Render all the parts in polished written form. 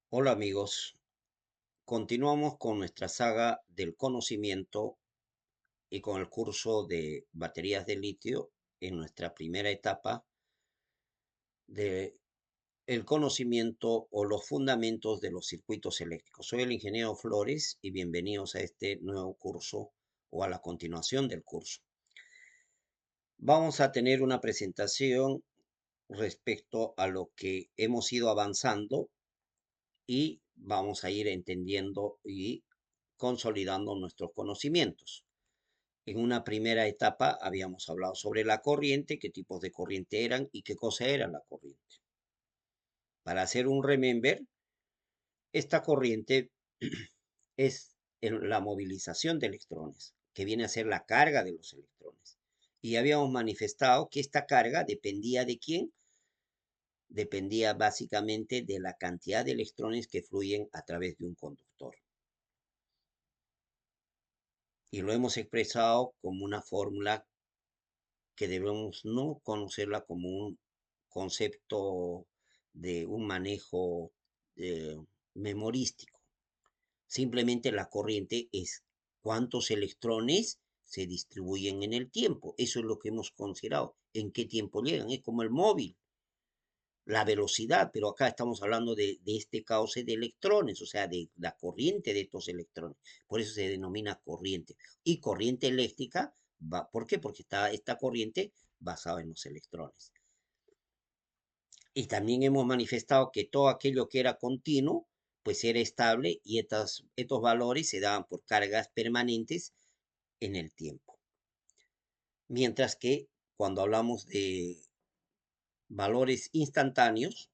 Hola amigos, continuamos con nuestra saga del conocimiento y con el curso de baterías de litio en nuestra primera etapa de el conocimiento o los fundamentos de los circuitos eléctricos. Soy el ingeniero Flores y bienvenidos a este nuevo curso o a la continuación del curso. Vamos a tener una presentación respecto a lo que hemos ido avanzando y vamos a ir entendiendo y consolidando nuestros conocimientos. En una primera etapa habíamos hablado sobre la corriente, qué tipos de corriente eran y qué cosa era la corriente. Para hacer un remember, esta corriente es la movilización de electrones, que viene a ser la carga de los electrones. Y habíamos manifestado que esta carga dependía de quién, dependía básicamente de la cantidad de electrones que fluyen a través de un conductor. Y lo hemos expresado como una fórmula que debemos no conocerla como un concepto de un manejo memorístico. Simplemente la corriente es cuántos electrones se distribuyen en el tiempo. Eso es lo que hemos considerado. ¿En qué tiempo llegan? Es como el móvil, la velocidad, pero acá estamos hablando de este cauce de electrones, o sea, de la corriente de estos electrones. Por eso se denomina corriente. Y corriente eléctrica, ¿por qué? Porque está esta corriente basada en los electrones. Y también hemos manifestado que todo aquello que era continuo, pues era estable y estos valores se daban por cargas permanentes en el tiempo. Mientras que cuando hablamos de valores instantáneos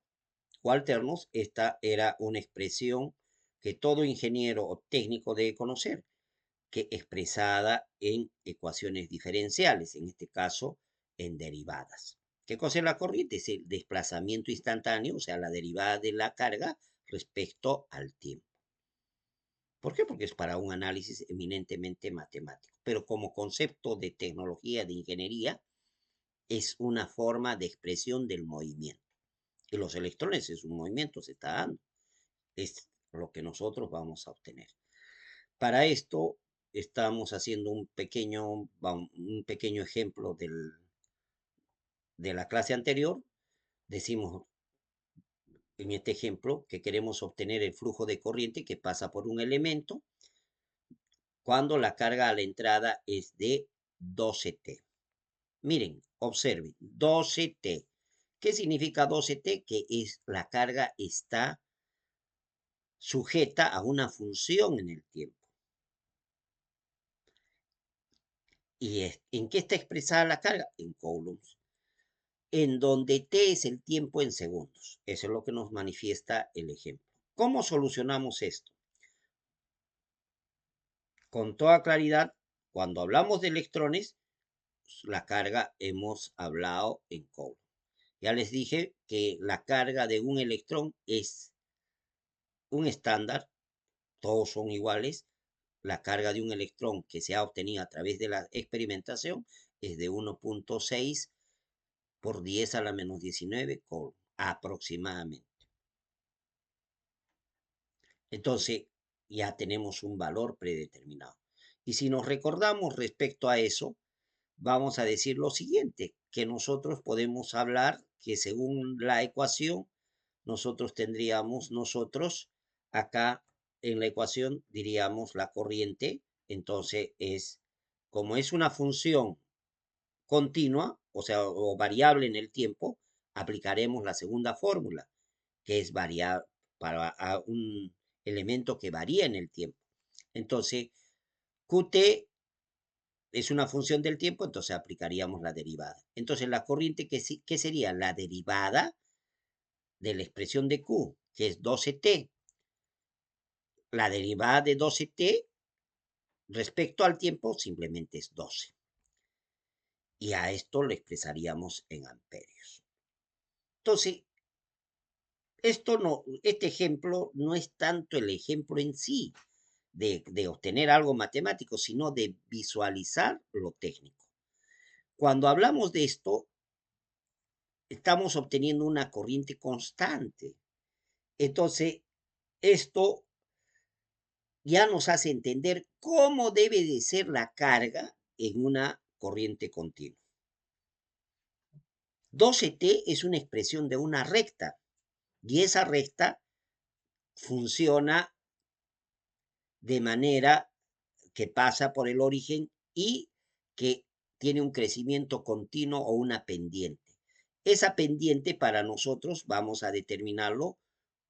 o alternos, esta era una expresión que todo ingeniero o técnico debe conocer, que expresada en ecuaciones diferenciales, en este caso en derivadas. ¿Qué cosa es la corriente? Es el desplazamiento instantáneo, o sea, la derivada de la carga respecto al tiempo. ¿Por qué? Porque es para un análisis eminentemente matemático. Pero como concepto de tecnología, de ingeniería, es una forma de expresión del movimiento. Y los electrones es un movimiento, se está dando. Es lo que nosotros vamos a obtener. Para esto estamos haciendo un pequeño ejemplo de la clase anterior. Decimos en este ejemplo que queremos obtener el flujo de corriente que pasa por un elemento cuando la carga a la entrada es de 12T. Miren, observen, 12T. ¿Qué significa 12T? Que es la carga está sujeta a una función en el tiempo. ¿Y en qué está expresada la carga? En coulombs. En donde T es el tiempo en segundos. Eso es lo que nos manifiesta el ejemplo. ¿Cómo solucionamos esto? Con toda claridad, cuando hablamos de electrones, la carga hemos hablado en coulomb. Ya les dije que la carga de un electrón es un estándar, todos son iguales. La carga de un electrón que se ha obtenido a través de la experimentación es de 1.6 por 10 a la menos 19 coulomb, aproximadamente. Entonces, ya tenemos un valor predeterminado. Y si nos recordamos respecto a eso, vamos a decir lo siguiente, que nosotros podemos hablar que según la ecuación, nosotros acá en la ecuación diríamos la corriente, entonces como es una función continua, o sea, o variable en el tiempo, aplicaremos la segunda fórmula, que es variar para un elemento que varía en el tiempo. Entonces, Qt es una función del tiempo, entonces aplicaríamos la derivada. Entonces, la corriente, ¿qué sería? La derivada de la expresión de Q, que es 12T. La derivada de 12T respecto al tiempo simplemente es 12. Y a esto lo expresaríamos en amperios. Entonces, este ejemplo no es tanto el ejemplo en sí de obtener algo matemático, sino de visualizar lo técnico. Cuando hablamos de esto, estamos obteniendo una corriente constante. Entonces, Esto ya nos hace entender cómo debe de ser la carga en una corriente continua. 12T es una expresión de una recta y esa recta funciona de manera que pasa por el origen y que tiene un crecimiento continuo o una pendiente. Esa pendiente para nosotros vamos a determinarlo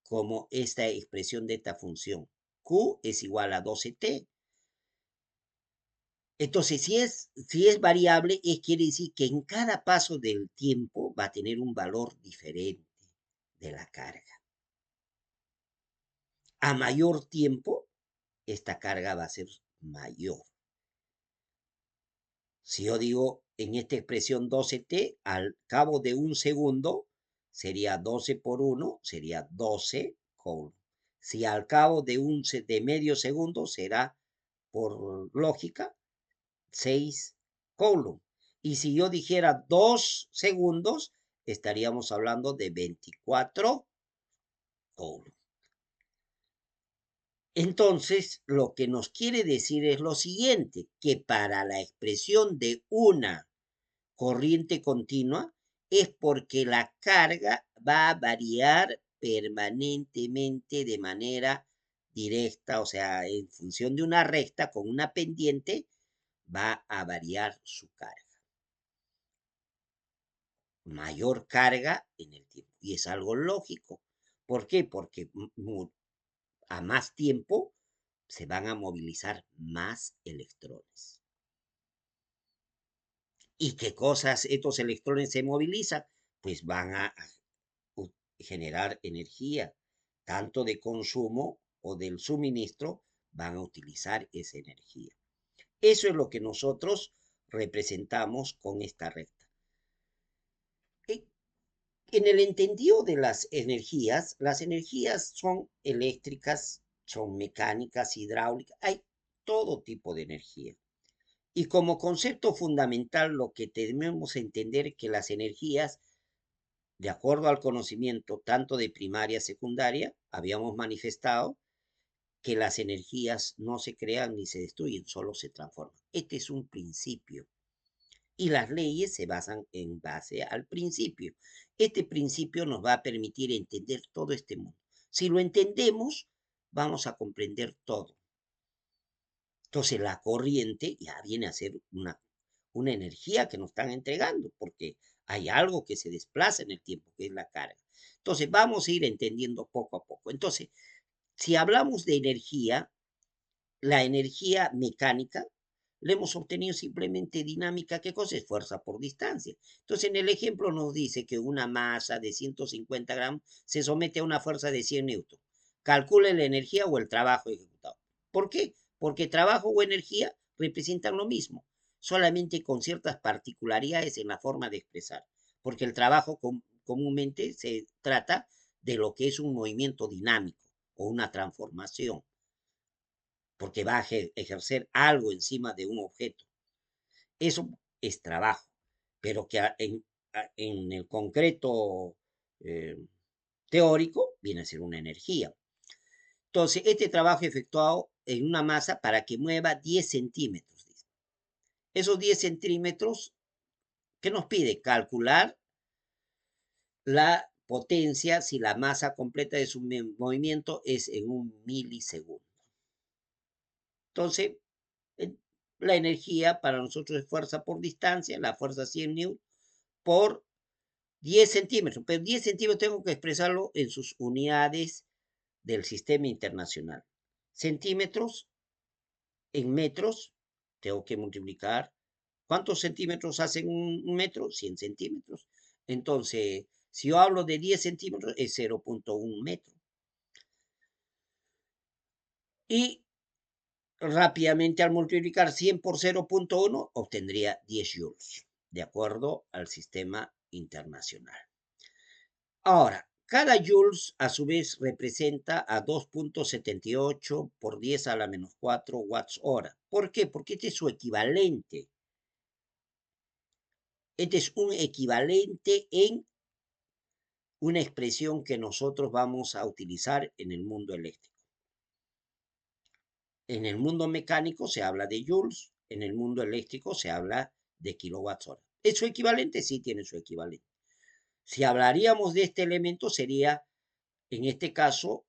como esta expresión de esta función. Q es igual a 12T. Entonces, si es variable, quiere decir que en cada paso del tiempo va a tener un valor diferente de la carga. A mayor tiempo, esta carga va a ser mayor. Si yo digo en esta expresión 12T, al cabo de un segundo, sería 12 por 1, sería 12 Coulomb. Si al cabo de medio segundo, será, por lógica, 6 Coulomb. Y si yo dijera 2 segundos, estaríamos hablando de 24 Coulomb. Entonces, lo que nos quiere decir es lo siguiente, que para la expresión de una corriente continua es porque la carga va a variar permanentemente de manera directa, o sea, en función de una recta con una pendiente, va a variar su carga. Mayor carga en el tiempo. Y es algo lógico. ¿Por qué? Porque a más tiempo se van a movilizar más electrones. ¿Y qué cosas estos electrones se movilizan? Pues van a generar energía, tanto de consumo o del suministro, van a utilizar esa energía. Eso es lo que nosotros representamos con esta recta. En el entendido de las energías son eléctricas, son mecánicas, hidráulicas, hay todo tipo de energía. Y como concepto fundamental, lo que tenemos que entender es que las energías, de acuerdo al conocimiento tanto de primaria, secundaria, habíamos manifestado que las energías no se crean ni se destruyen, solo se transforman. Este es un principio. Y las leyes se basan en base al principio. Este principio nos va a permitir entender todo este mundo. Si lo entendemos, vamos a comprender todo. Entonces la corriente ya viene a ser una energía que nos están entregando, porque hay algo que se desplaza en el tiempo, que es la carga. Entonces vamos a ir entendiendo poco a poco. Entonces, si hablamos de energía, la energía mecánica la hemos obtenido simplemente dinámica. ¿Qué cosa es? Fuerza por distancia. Entonces, en el ejemplo nos dice que una masa de 150 gramos se somete a una fuerza de 100 newton. Calcule la energía o el trabajo ejecutado. ¿Por qué? Porque trabajo o energía representan lo mismo, solamente con ciertas particularidades en la forma de expresar. Porque el trabajo comúnmente se trata de lo que es un movimiento dinámico o una transformación, porque va a ejercer algo encima de un objeto. Eso es trabajo, pero que en el concreto teórico viene a ser una energía. Entonces, este trabajo efectuado en una masa para que mueva 10 centímetros. Esos 10 centímetros, ¿qué nos pide? Calcular la potencia si la masa completa de su movimiento es en un milisegundo. Entonces, la energía para nosotros es fuerza por distancia, la fuerza 100 newton por 10 centímetros, pero 10 centímetros tengo que expresarlo en sus unidades del sistema internacional. Centímetros en metros, tengo que multiplicar. ¿Cuántos centímetros hacen un metro? 100 centímetros. Entonces, si yo hablo de 10 centímetros, es 0.1 metro. Y rápidamente al multiplicar 100 por 0.1 obtendría 10 joules, de acuerdo al sistema internacional. Ahora, cada joules a su vez representa a 2.78 por 10 a la menos 4 watts hora. ¿Por qué? Porque este es su equivalente. Este es un equivalente en una expresión que nosotros vamos a utilizar en el mundo eléctrico. En el mundo mecánico se habla de joules, en el mundo eléctrico se habla de kilowatts hora. ¿Es su equivalente? Sí, tiene su equivalente. Si hablaríamos de este elemento, sería, en este caso,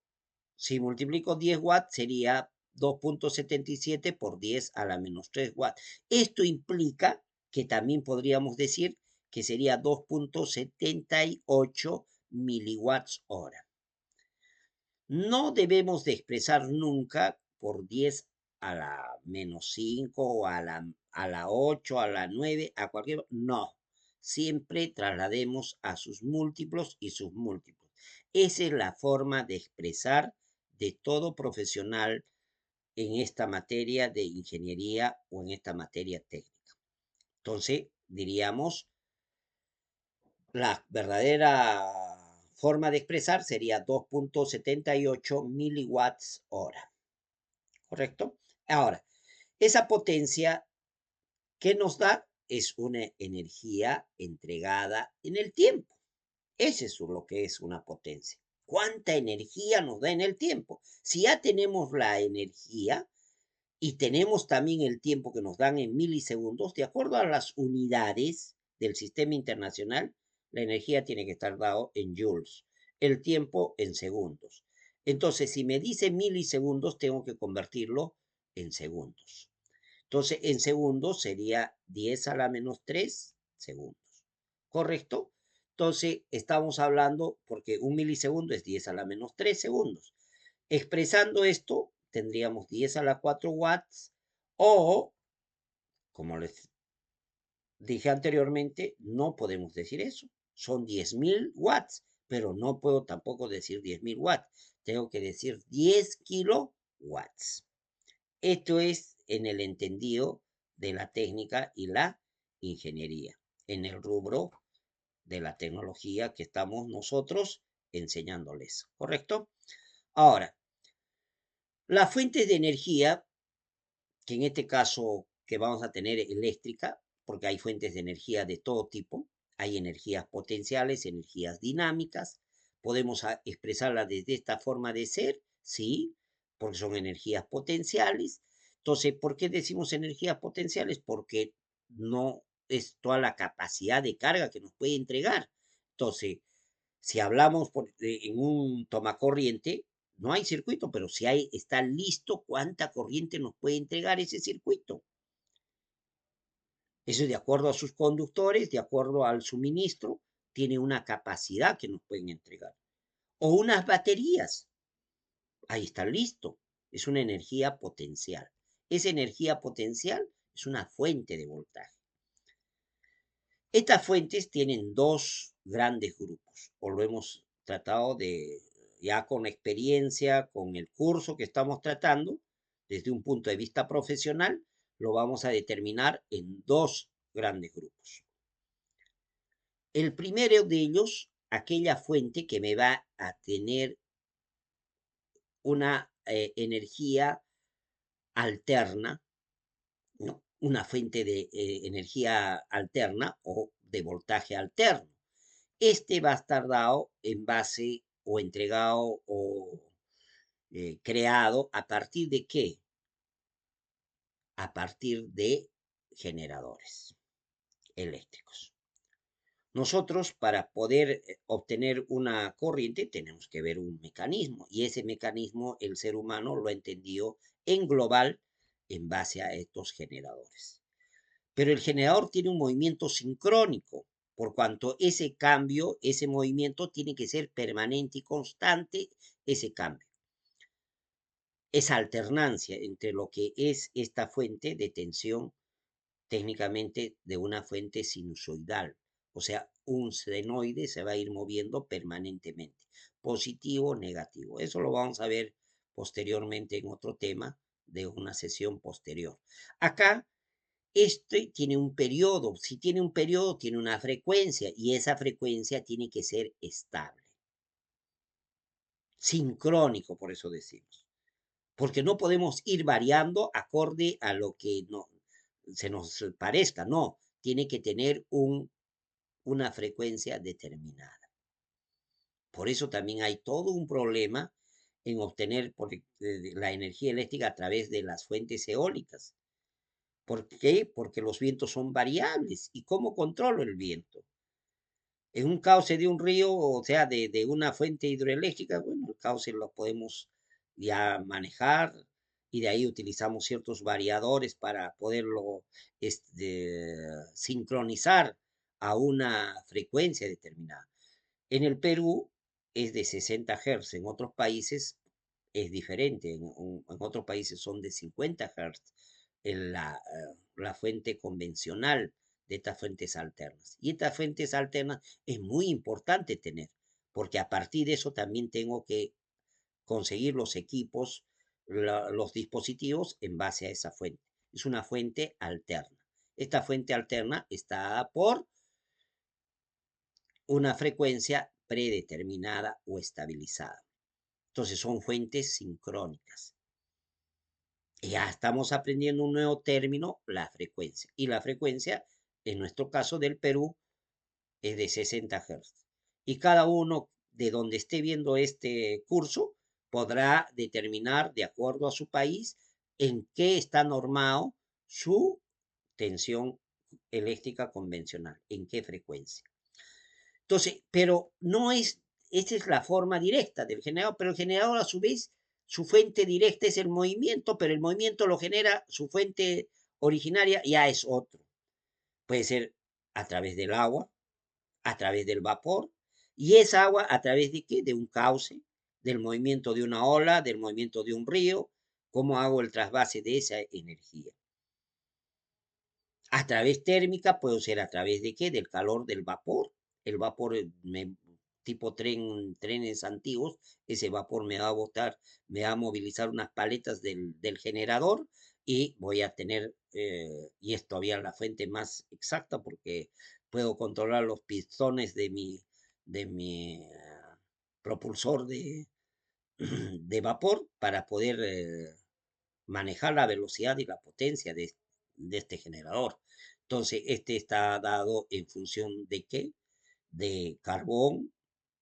si multiplico 10 watts, sería 2.77 por 10 a la menos 3 watts. Esto implica que también podríamos decir que sería 2.78 miliwatts hora. No debemos de expresar nunca por 10 a la menos 5 o a la 8, a la 9, a cualquier... No, siempre traslademos a sus múltiplos y sus múltiplos. Esa es la forma de expresar de todo profesional en esta materia de ingeniería o en esta materia técnica. Entonces, diríamos, la verdadera forma de expresar sería 2.78 miliwatts hora. ¿Correcto? Ahora, esa potencia que nos da es una energía entregada en el tiempo. Ese es lo que es una potencia. ¿Cuánta energía nos da en el tiempo? Si ya tenemos la energía y tenemos también el tiempo que nos dan en milisegundos, de acuerdo a las unidades del sistema internacional, la energía tiene que estar dado en joules, el tiempo en segundos. Entonces, si me dice milisegundos, tengo que convertirlo en segundos. Entonces, en segundos sería 10 a la menos 3 segundos. ¿Correcto? Entonces, estamos hablando, porque un milisegundo es 10 a la menos 3 segundos. Expresando esto, tendríamos 10 a la 4 watts o, como les dije anteriormente, no podemos decir eso. Son 10.000 watts, pero no puedo tampoco decir 10.000 watts. Tengo que decir 10 kilowatts. Esto es en el entendido de la técnica y la ingeniería, en el rubro de la tecnología que estamos nosotros enseñándoles, ¿correcto? Ahora, las fuentes de energía, que en este caso que vamos a tener eléctrica, porque hay fuentes de energía de todo tipo, hay energías potenciales, energías dinámicas, podemos expresarlas desde esta forma de ser, sí, porque son energías potenciales. Entonces, ¿por qué decimos energías potenciales? Porque no es toda la capacidad de carga que nos puede entregar. Entonces, si hablamos en un tomacorriente, no hay circuito, pero si hay, está listo cuánta corriente nos puede entregar ese circuito. Eso es de acuerdo a sus conductores, de acuerdo al suministro, tiene una capacidad que nos pueden entregar. O unas baterías, ahí está listo. Es una energía potencial. Esa energía potencial es una fuente de voltaje. Estas fuentes tienen dos grandes grupos, o lo hemos tratado de, ya con experiencia, con el curso que estamos tratando, desde un punto de vista profesional, lo vamos a determinar en dos grandes grupos. El primero de ellos, aquella fuente que me va a tener una energía alterna, ¿no? Una fuente de energía alterna o de voltaje alterno. Este va a estar dado en base o entregado o creado a partir de qué? A partir de generadores eléctricos. Nosotros para poder obtener una corriente tenemos que ver un mecanismo y ese mecanismo el ser humano lo ha entendido en global en base a estos generadores. Pero el generador tiene un movimiento sincrónico, por cuanto ese cambio, ese movimiento tiene que ser permanente y constante, ese cambio. Esa alternancia entre lo que es esta fuente de tensión técnicamente de una fuente sinusoidal, o sea, un senoide se va a ir moviendo permanentemente, positivo o negativo. Eso lo vamos a ver posteriormente en otro tema de una sesión posterior. Acá este tiene un periodo. Si tiene un periodo, tiene una frecuencia y esa frecuencia tiene que ser estable. Sincrónico, por eso decimos. Porque no podemos ir variando acorde a lo que no, se nos parezca. No, tiene que tener una frecuencia determinada. Por eso también hay todo un problema en obtener la energía eléctrica a través de las fuentes eólicas. ¿Por qué? Porque los vientos son variables. ¿Y cómo controlo el viento? En un cauce de un río, o sea, de una fuente hidroeléctrica, bueno, el cauce lo podemos ya manejar y de ahí utilizamos ciertos variadores para poderlo sincronizar a una frecuencia determinada. En el Perú es de 60 Hz, en otros países es diferente, en otros países son de 50 Hz en la fuente convencional de estas fuentes alternas. Y estas fuentes alternas es muy importante tener, porque a partir de eso también tengo que conseguir los equipos, los dispositivos en base a esa fuente. Es una fuente alterna. Esta fuente alterna está dada por una frecuencia predeterminada o estabilizada. Entonces son fuentes sincrónicas. Y ya estamos aprendiendo un nuevo término, la frecuencia. Y la frecuencia, en nuestro caso del Perú, es de 60 Hz. Y cada uno de donde esté viendo este curso podrá determinar, de acuerdo a su país, en qué está normado su tensión eléctrica convencional, en qué frecuencia. Entonces, pero no es, esa es la forma directa del generador, pero el generador a su vez, su fuente directa es el movimiento, pero el movimiento lo genera su fuente originaria, ya es otro. Puede ser a través del agua, a través del vapor, y esa agua a través de qué? De un cauce, del movimiento de una ola, del movimiento de un río, cómo hago el trasvase de esa energía. A través térmica, puede ser a través de qué? Del calor del vapor. El vapor, tipo trenes antiguos, ese vapor me va a botar, me va a movilizar unas paletas del generador y voy a tener, y es todavía la fuente más exacta porque puedo controlar los pistones de mi propulsor de vapor para poder manejar la velocidad y la potencia de este generador. Entonces, este está dado en función de qué? De carbón,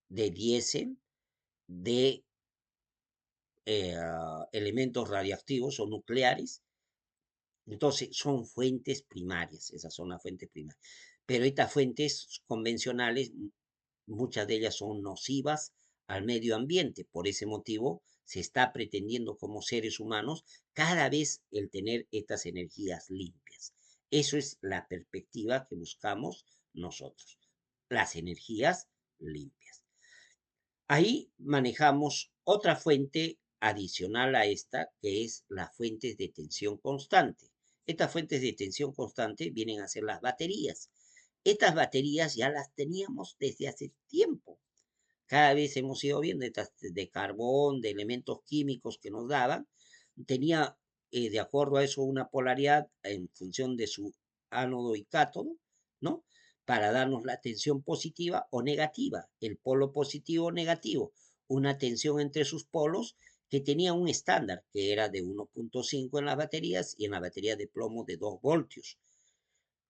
de diésel, de elementos radiactivos o nucleares. Entonces, son fuentes primarias, esas son las fuentes primarias. Pero estas fuentes convencionales, muchas de ellas son nocivas al medio ambiente. Por ese motivo, se está pretendiendo como seres humanos cada vez el tener estas energías limpias. Eso es la perspectiva que buscamos nosotros, las energías limpias. Ahí manejamos otra fuente adicional a esta, que es las fuentes de tensión constante. Estas fuentes de tensión constante vienen a ser las baterías. Estas baterías ya las teníamos desde hace tiempo. Cada vez hemos ido viendo estas de carbón, de elementos químicos que nos daban. Tenía, de acuerdo a eso, una polaridad en función de su ánodo y cátodo, ¿no? Para darnos la tensión positiva o negativa, el polo positivo o negativo, una tensión entre sus polos que tenía un estándar, que era de 1.5 en las baterías y en la batería de plomo de 2 voltios.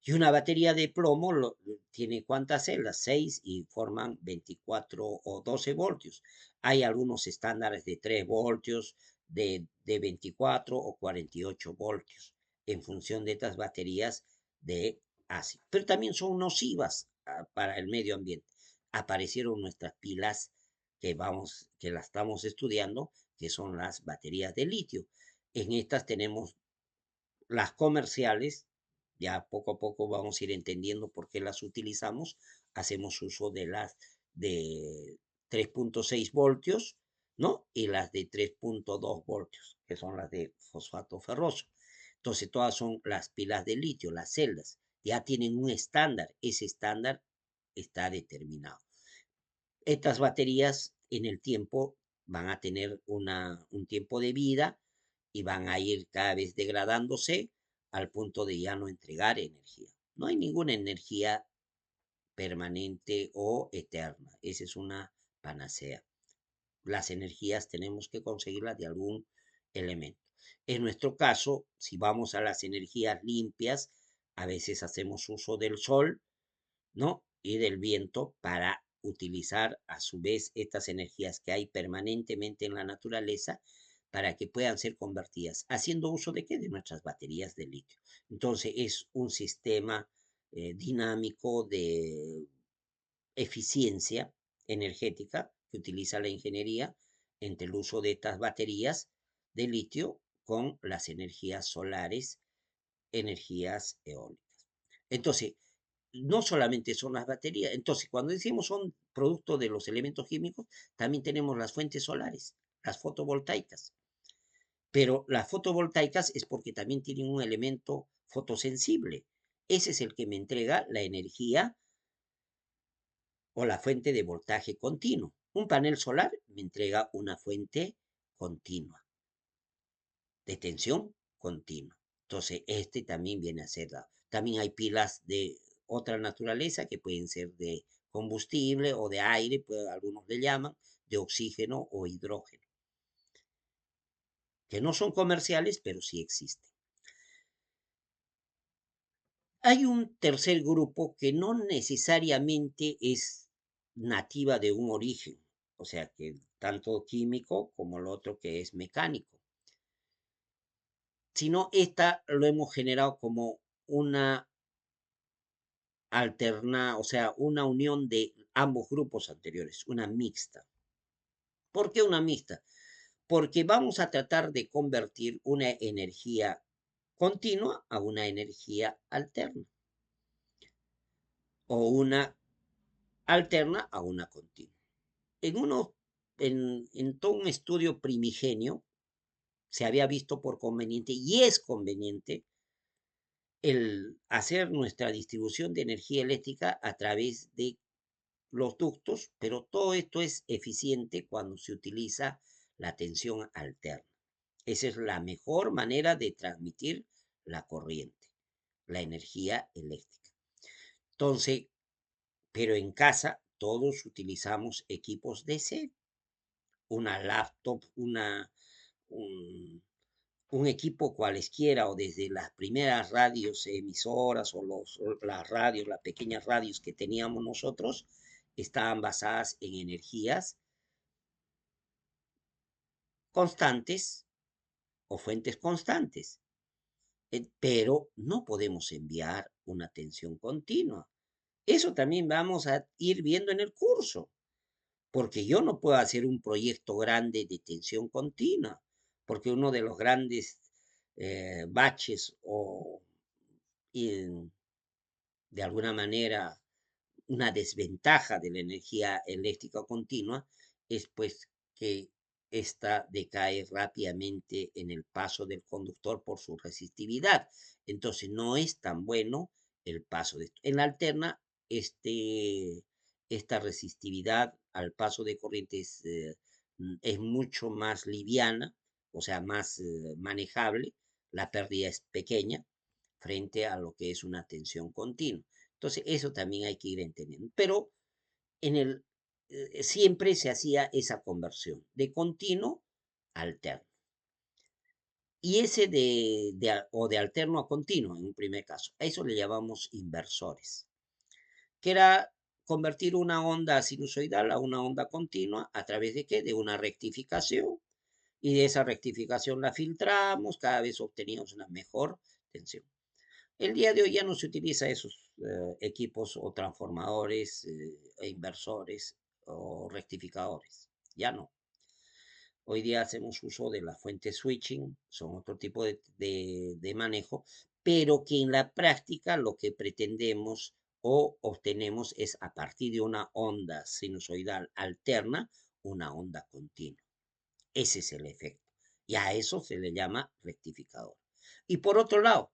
Y una batería de plomo tiene cuántas celdas, 6 y forman 24 o 12 voltios. Hay algunos estándares de 3 voltios, de 24 o 48 voltios, en función de estas baterías de ácido. Pero también son nocivas para el medio ambiente. Aparecieron nuestras pilas que las estamos estudiando, que son las baterías de litio. En estas tenemos las comerciales, ya poco a poco vamos a ir entendiendo por qué las utilizamos. Hacemos uso de las de 3.6 voltios, ¿no? Y las de 3.2 voltios, que son las de fosfato ferroso. Entonces, todas son las pilas de litio, las celdas. Ya tienen un estándar. Ese estándar está determinado. Estas baterías en el tiempo van a tener un tiempo de vida y van a ir cada vez degradándose al punto de ya no entregar energía. No hay ninguna energía permanente o eterna. Esa es una panacea. Las energías tenemos que conseguirlas de algún elemento. En nuestro caso, si vamos a las energías limpias, a veces hacemos uso del sol, ¿no? Y del viento para utilizar a su vez estas energías que hay permanentemente en la naturaleza para que puedan ser convertidas, haciendo uso de qué? De nuestras baterías de litio. Entonces es un sistema dinámico de eficiencia energética que utiliza la ingeniería entre el uso de estas baterías de litio con las energías solares, energías eólicas. Entonces, no solamente son las baterías, entonces cuando decimos son producto de los elementos químicos, también tenemos las fuentes solares, las fotovoltaicas. Pero las fotovoltaicas es porque también tienen un elemento fotosensible. Ese es el que me entrega la energía o la fuente de voltaje continuo. Un panel solar me entrega una fuente continua, de tensión continua. Entonces, este también viene a ser dado. También hay pilas de otra naturaleza que pueden ser de combustible o de aire, pues algunos le llaman, de oxígeno o hidrógeno, que no son comerciales, pero sí existen. Hay un tercer grupo que no necesariamente es nativa de un origen, o sea que tanto químico como lo otro que es mecánico, sino esta lo hemos generado como una o sea, una unión de ambos grupos anteriores, una mixta. ¿Por qué una mixta? Porque vamos a tratar de convertir una energía continua a una energía alterna o una alterna a una continua. En, uno, en todo un estudio primigenio se había visto por conveniente y es conveniente el hacer nuestra distribución de energía eléctrica a través de los ductos, pero todo esto es eficiente cuando se utiliza la tensión alterna. Esa es la mejor manera de transmitir la corriente, la energía eléctrica. Entonces, pero en casa todos utilizamos equipos DC, una laptop, un equipo cualesquiera o desde las primeras radios emisoras o las radios, las pequeñas radios que teníamos nosotros, estaban basadas en energías constantes o fuentes constantes, pero no podemos enviar una tensión continua. Eso también vamos a ir viendo en el curso, porque yo no puedo hacer un proyecto grande de tensión continua, porque uno de los grandes baches o de alguna manera una desventaja de la energía eléctrica continua es pues que esta decae rápidamente en el paso del conductor por su resistividad. Entonces no es tan bueno el paso de esto. En la alterna, esta resistividad al paso de corriente es mucho más liviana, o sea, más manejable. La pérdida es pequeña frente a lo que es una tensión continua. Entonces, eso también hay que ir entendiendo. Pero en siempre se hacía esa conversión de continuo a alterno. Y ese o de alterno a continuo, en un primer caso, a eso le llamamos inversores, que era convertir una onda sinusoidal a una onda continua a través de qué? De una rectificación. Y de esa rectificación la filtramos, cada vez obteníamos una mejor tensión. El día de hoy ya no se utiliza esos equipos o transformadores e inversores o rectificadores. Ya no. Hoy día hacemos uso de la fuente switching, son otro tipo de manejo, pero que en la práctica lo que pretendemos o obtenemos es a partir de una onda sinusoidal alterna, una onda continua. Ese es el efecto. Y a eso se le llama rectificador. Y por otro lado,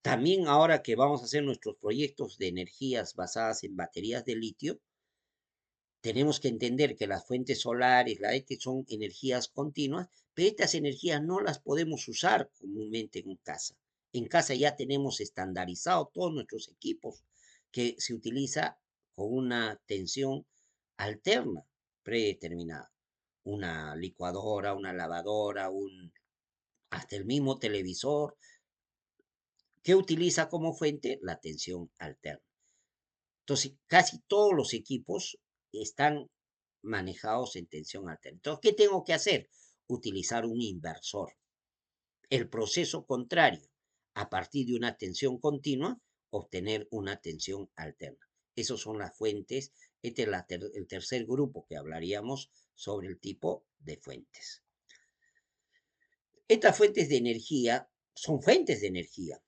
también ahora que vamos a hacer nuestros proyectos de energías basadas en baterías de litio, tenemos que entender que las fuentes solares, la ET son energías continuas, pero estas energías no las podemos usar comúnmente en casa. En casa ya tenemos estandarizado todos nuestros equipos que se utiliza con una tensión alterna, predeterminada. Una licuadora, una lavadora, hasta el mismo televisor, que utiliza como fuente la tensión alterna. Entonces, casi todos los equipos están manejados en tensión alterna. Entonces, ¿qué tengo que hacer? Utilizar un inversor. El proceso contrario, a partir de una tensión continua, obtener una tensión alterna. Esas son las fuentes. Este es el tercer grupo que hablaríamos sobre el tipo de fuentes. Estas fuentes de energía son fuentes de energía.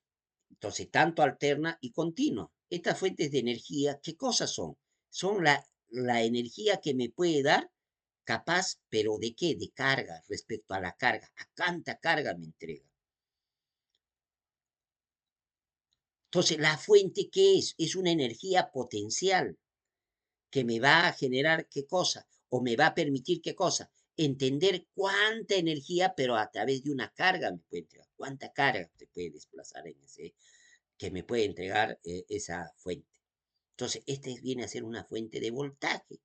Entonces, tanto alterna y continua. Estas fuentes de energía, ¿qué cosas son? Son la energía que me puede dar capaz, pero ¿de qué? De carga, respecto a la carga. ¿A cuánta carga me entrega? Entonces, la fuente, ¿qué es? Es una energía potencial que me va a generar qué cosa, o me va a permitir qué cosa. Entender cuánta energía, pero a través de una carga me puede entregar. ¿Cuánta carga se puede desplazar en ese, que me puede entregar esa fuente? Entonces, este viene a ser una fuente de voltaje.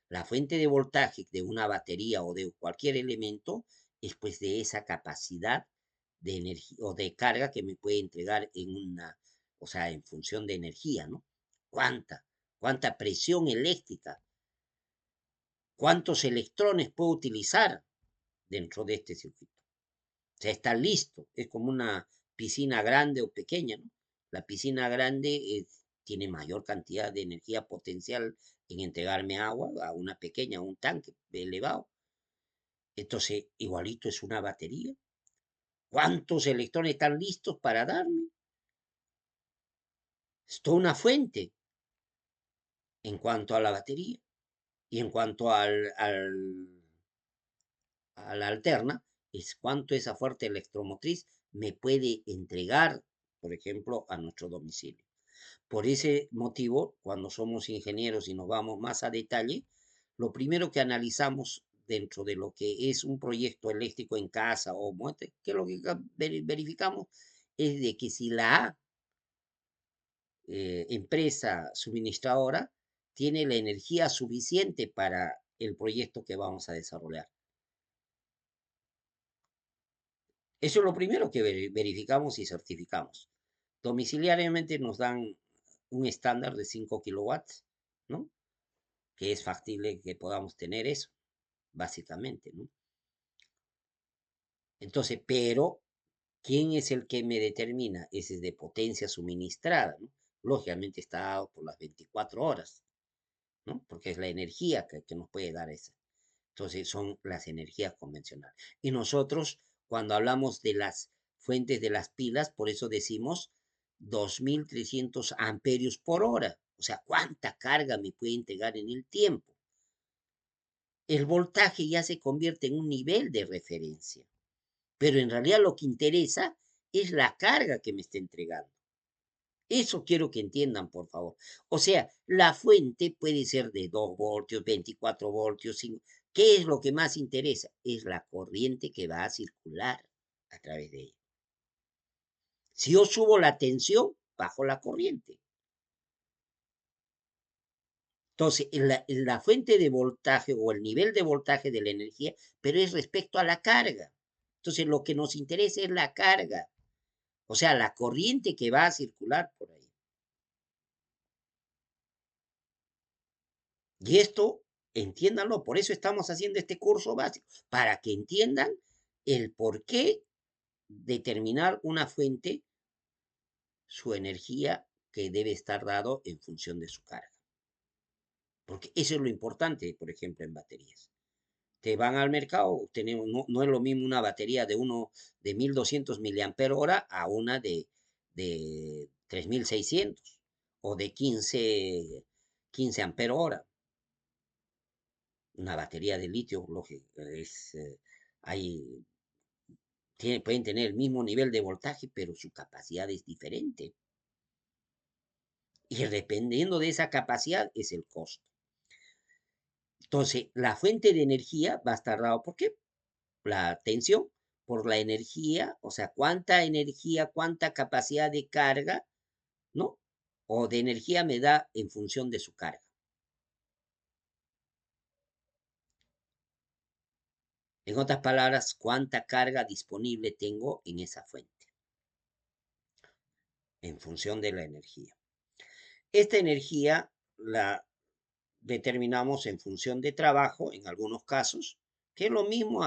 La fuente de voltaje de una batería o de cualquier elemento es pues de esa capacidad de energía o de carga que me puede entregar en una, o sea, en función de energía, ¿no? ¿Cuánta? ¿Cuánta presión eléctrica? ¿Cuántos electrones puedo utilizar dentro de este circuito? O sea, está listo. Es como una piscina grande o pequeña, ¿no? La piscina grande tiene mayor cantidad de energía potencial en entregarme agua a una pequeña, un tanque elevado. Entonces, igualito es una batería. ¿Cuántos electrones están listos para darme? Es toda una fuente en cuanto a la batería y en cuanto a la alterna, es cuánto esa fuerza electromotriz me puede entregar, por ejemplo, a nuestro domicilio. Por ese motivo, cuando somos ingenieros y nos vamos más a detalle, lo primero que analizamos dentro de lo que es un proyecto eléctrico en casa o muerte, que lo que verificamos es de que si la empresa suministradora tiene la energía suficiente para el proyecto que vamos a desarrollar. Eso es lo primero que verificamos y certificamos. Domiciliariamente nos dan un estándar de 5 kilowatts, ¿no? Que es factible que podamos tener eso, básicamente, ¿no? Entonces, pero, ¿quién es el que me determina? Ese es de potencia suministrada, ¿no? Lógicamente está dado por las 24 horas, ¿no? Porque es la energía que nos puede dar esa. Entonces, son las energías convencionales. Y nosotros, cuando hablamos de las fuentes de las pilas, por eso decimos 2300 amperios por hora. O sea, ¿cuánta carga me puede entregar en el tiempo? El voltaje ya se convierte en un nivel de referencia, pero en realidad lo que interesa es la carga que me está entregando. Eso quiero que entiendan, por favor. O sea, la fuente puede ser de 2 voltios, 24 voltios, 5. ¿Qué es lo que más interesa? Es la corriente que va a circular a través de ella. Si yo subo la tensión, bajo la corriente. Entonces, la fuente de voltaje o el nivel de voltaje de la energía, pero es respecto a la carga. Entonces, lo que nos interesa es la carga, o sea, la corriente que va a circular por ahí. Y esto, entiéndanlo, por eso estamos haciendo este curso básico, para que entiendan el por qué determinar una fuente, su energía que debe estar dado en función de su carga. Porque eso es lo importante, por ejemplo, en baterías. Te van al mercado, tenemos, no es lo mismo una batería de 1200 miliamperios hora a una de 3600 o de 15 amperios hora. Una batería de litio, lógico, hay, pueden tener el mismo nivel de voltaje, pero su capacidad es diferente. Y dependiendo de esa capacidad es el costo. Entonces, la fuente de energía va a estar dado por qué? La tensión, por la energía, o sea, cuánta energía, cuánta capacidad de carga, ¿no? O de energía me da en función de su carga. En otras palabras, cuánta carga disponible tengo en esa fuente, en función de la energía. Esta energía la determinamos en función de trabajo, en algunos casos, que es lo mismo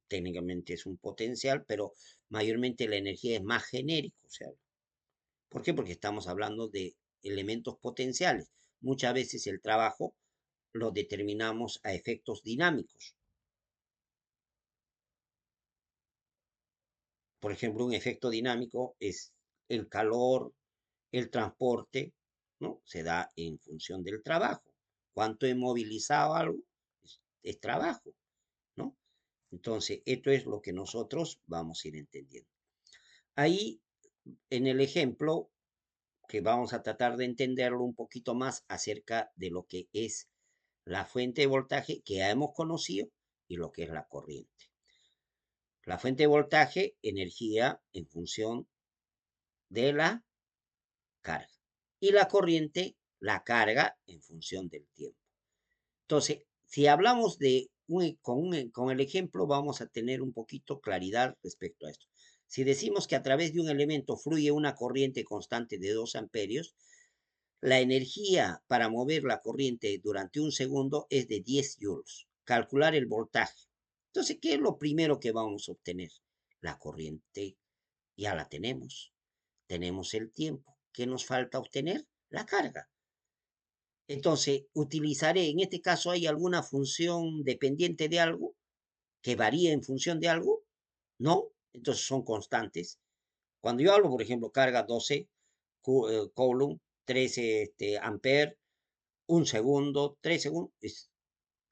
técnicamente es un potencial, pero mayormente la energía es más genérico. O sea, ¿por qué? Porque estamos hablando de elementos potenciales. Muchas veces el trabajo lo determinamos a efectos dinámicos. Por ejemplo, un efecto dinámico es el calor, el transporte, ¿no? Se da en función del trabajo. ¿Cuánto he movilizado algo? Es trabajo, ¿no? Entonces, esto es lo que nosotros vamos a ir entendiendo. Ahí, en el ejemplo, que vamos a tratar de entenderlo un poquito más acerca de lo que es la fuente de voltaje que ya hemos conocido y lo que es la corriente. La fuente de voltaje, energía en función de la carga. Y la corriente, la carga en función del tiempo. Entonces, si hablamos con el ejemplo, vamos a tener un poquito claridad respecto a esto. Si decimos que a través de un elemento fluye una corriente constante de 2 amperios, la energía para mover la corriente durante un segundo es de 10 joules. Calcular el voltaje. Entonces, ¿qué es lo primero que vamos a obtener? La corriente ya la tenemos. Tenemos el tiempo. ¿Qué nos falta obtener? La carga. Entonces, utilizaré, en este caso, ¿hay alguna función dependiente de algo que varíe en función de algo? No, entonces son constantes. Cuando yo hablo, por ejemplo, carga 12 coulomb, 13 ampere, un segundo, 3 segundos,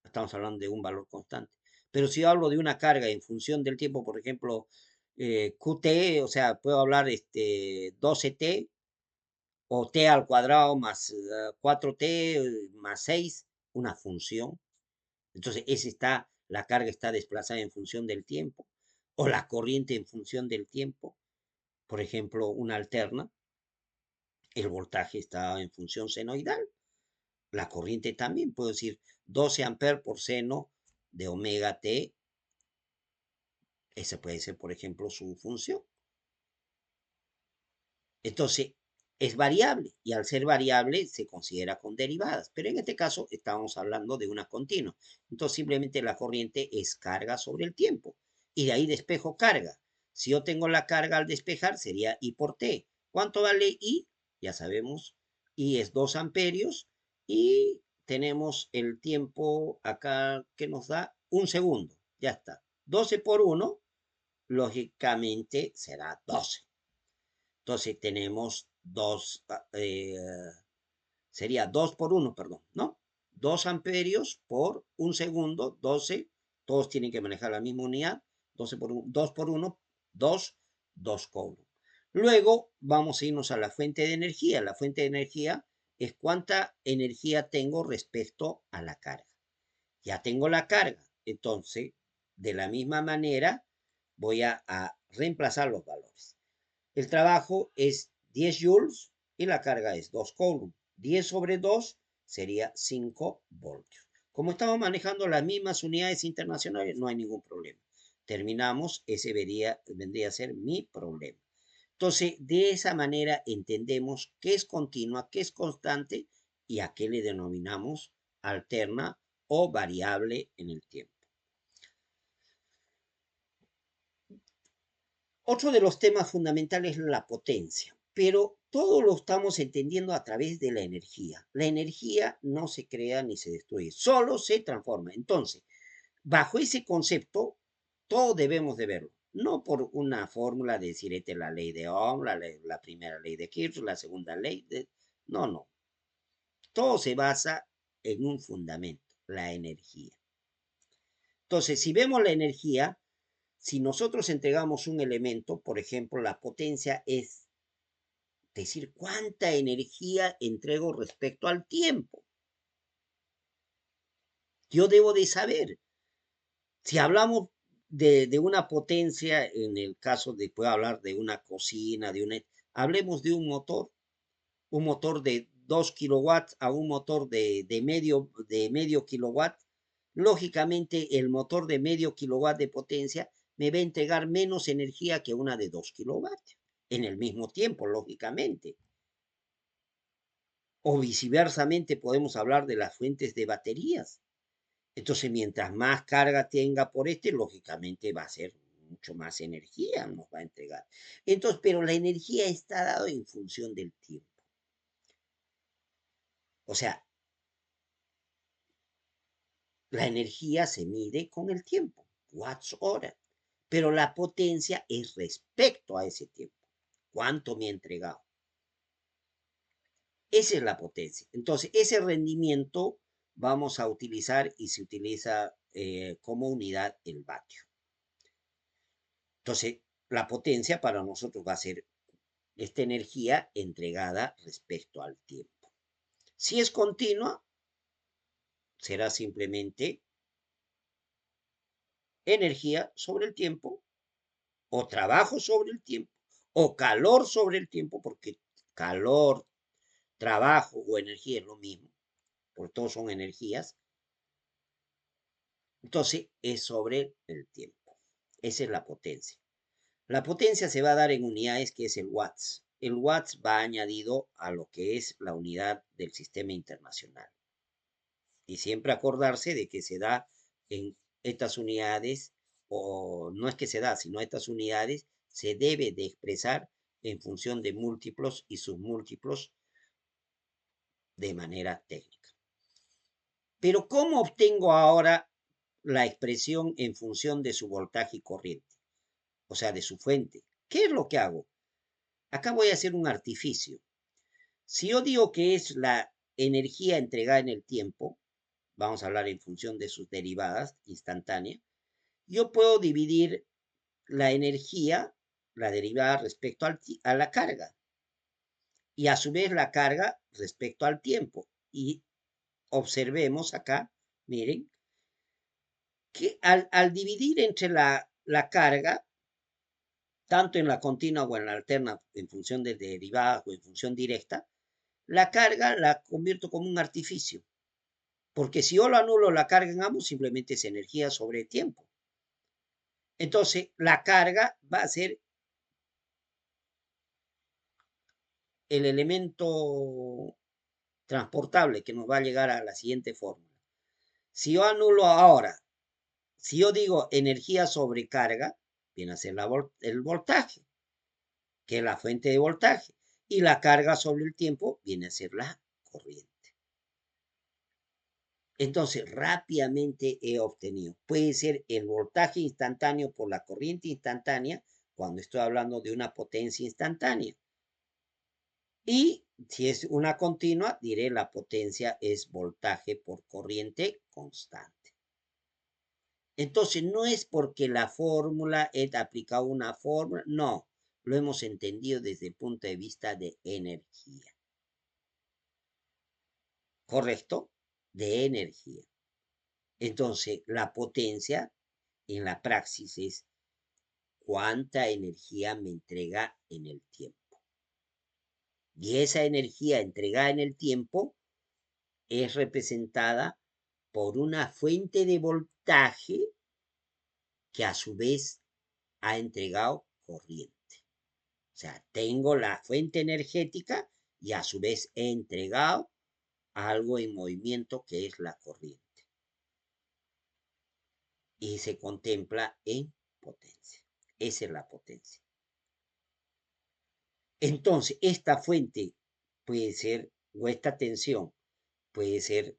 estamos hablando de un valor constante. Pero si yo hablo de una carga en función del tiempo, por ejemplo, QT, o sea, puedo hablar 12T o T al cuadrado más 4T más 6, una función. Entonces, la carga está desplazada en función del tiempo, o la corriente en función del tiempo. Por ejemplo, una alterna, el voltaje está en función senoidal. La corriente también, puedo decir 12 amperes por seno de omega t. Esa puede ser, por ejemplo, su función. Entonces, es variable y al ser variable se considera con derivadas, pero en este caso estamos hablando de una continua. Entonces, simplemente la corriente es carga sobre el tiempo y de ahí despejo carga. Si yo tengo la carga al despejar, sería I por T. ¿Cuánto vale I? Ya sabemos, I es 2 amperios y tenemos el tiempo acá que nos da un segundo. Ya está. 12 por 1, lógicamente será 12. Entonces tenemos sería 2 por 1, perdón, ¿no? 2 amperios por un segundo, 12, todos tienen que manejar la misma unidad, 12 por 1, 2 por 1, 2 coulomb. Luego vamos a irnos a la fuente de energía. La fuente de energía es cuánta energía tengo respecto a la carga. Ya tengo la carga, entonces de la misma manera voy a reemplazar los valores. El trabajo es 10 joules y la carga es 2 coulomb. 10 sobre 2 sería 5 voltios. Como estamos manejando las mismas unidades internacionales, no hay ningún problema. Terminamos, ese vendría a ser mi problema. Entonces, de esa manera entendemos qué es continua, qué es constante y a qué le denominamos alterna o variable en el tiempo. Otro de los temas fundamentales es la potencia, pero todo lo estamos entendiendo a través de la energía. La energía no se crea ni se destruye, solo se transforma. Entonces, bajo ese concepto, todo debemos de verlo. No por una fórmula de decir, esta es la ley de Ohm, la primera ley de Kirchhoff, la segunda ley de... No, no. Todo se basa en un fundamento, la energía. Entonces, si vemos la energía, si nosotros entregamos un elemento, por ejemplo, la potencia es decir cuánta energía entrego respecto al tiempo. Yo debo de saber. Si hablamos de una potencia, en el caso de, puedo hablar de una cocina, hablemos de un motor de 2 kilowatts a un motor de medio kilowatt. Lógicamente, el motor de medio kilowatt de potencia me va a entregar menos energía que una de 2 kilowatts en el mismo tiempo, lógicamente. O viceversamente podemos hablar de las fuentes de baterías. Entonces, mientras más carga tenga por lógicamente va a ser mucho más energía, nos va a entregar. Entonces, pero la energía está dada en función del tiempo. O sea, la energía se mide con el tiempo, watts hora, pero la potencia es respecto a ese tiempo. ¿Cuánto me ha entregado? Esa es la potencia. Entonces, ese rendimiento vamos a utilizar y se utiliza como unidad el vatio. Entonces, la potencia para nosotros va a ser esta energía entregada respecto al tiempo. Si es continua, será simplemente energía sobre el tiempo, o trabajo sobre el tiempo, o calor sobre el tiempo, porque calor, trabajo o energía es lo mismo, porque todos son energías. Entonces, es sobre el tiempo. Esa es la potencia. La potencia se va a dar en unidades que es el watts. El watts va añadido a lo que es la unidad del sistema internacional. Y siempre acordarse de que se da en estas unidades, o no es que se da, sino estas unidades se debe de expresar en función de múltiplos y submúltiplos de manera técnica. Pero ¿cómo obtengo ahora la expresión en función de su voltaje y corriente? O sea, de su fuente. ¿Qué es lo que hago? Acá voy a hacer un artificio. Si yo digo que es la energía entregada en el tiempo, vamos a hablar en función de sus derivadas instantáneas, yo puedo dividir la energía, la derivada respecto a la carga, y a su vez la carga respecto al tiempo. Y observemos acá, miren, que al dividir entre la carga, tanto en la continua o en la alterna, en función de derivada o en función directa, la carga la convierto como un artificio. Porque si yo lo anulo la carga en ambos, simplemente es energía sobre tiempo. Entonces, la carga va a ser el elemento transportable que nos va a llegar a la siguiente fórmula. Si yo anulo ahora, si yo digo energía sobre carga, viene a ser el voltaje, que es la fuente de voltaje, y la carga sobre el tiempo viene a ser la corriente. Entonces, rápidamente he obtenido. Puede ser el voltaje instantáneo por la corriente instantánea, cuando estoy hablando de una potencia instantánea. Y si es una continua, diré la potencia es voltaje por corriente constante. Entonces, no es porque la fórmula he aplicado una fórmula, no, lo hemos entendido desde el punto de vista de energía. ¿Correcto? De energía. Entonces, la potencia en la praxis es cuánta energía me entrega en el tiempo. Y esa energía entregada en el tiempo es representada por una fuente de voltaje que a su vez ha entregado corriente. O sea, tengo la fuente energética y a su vez he entregado algo en movimiento que es la corriente. Y se contempla en potencia. Esa es la potencia. Entonces, esta fuente puede ser, o esta tensión puede ser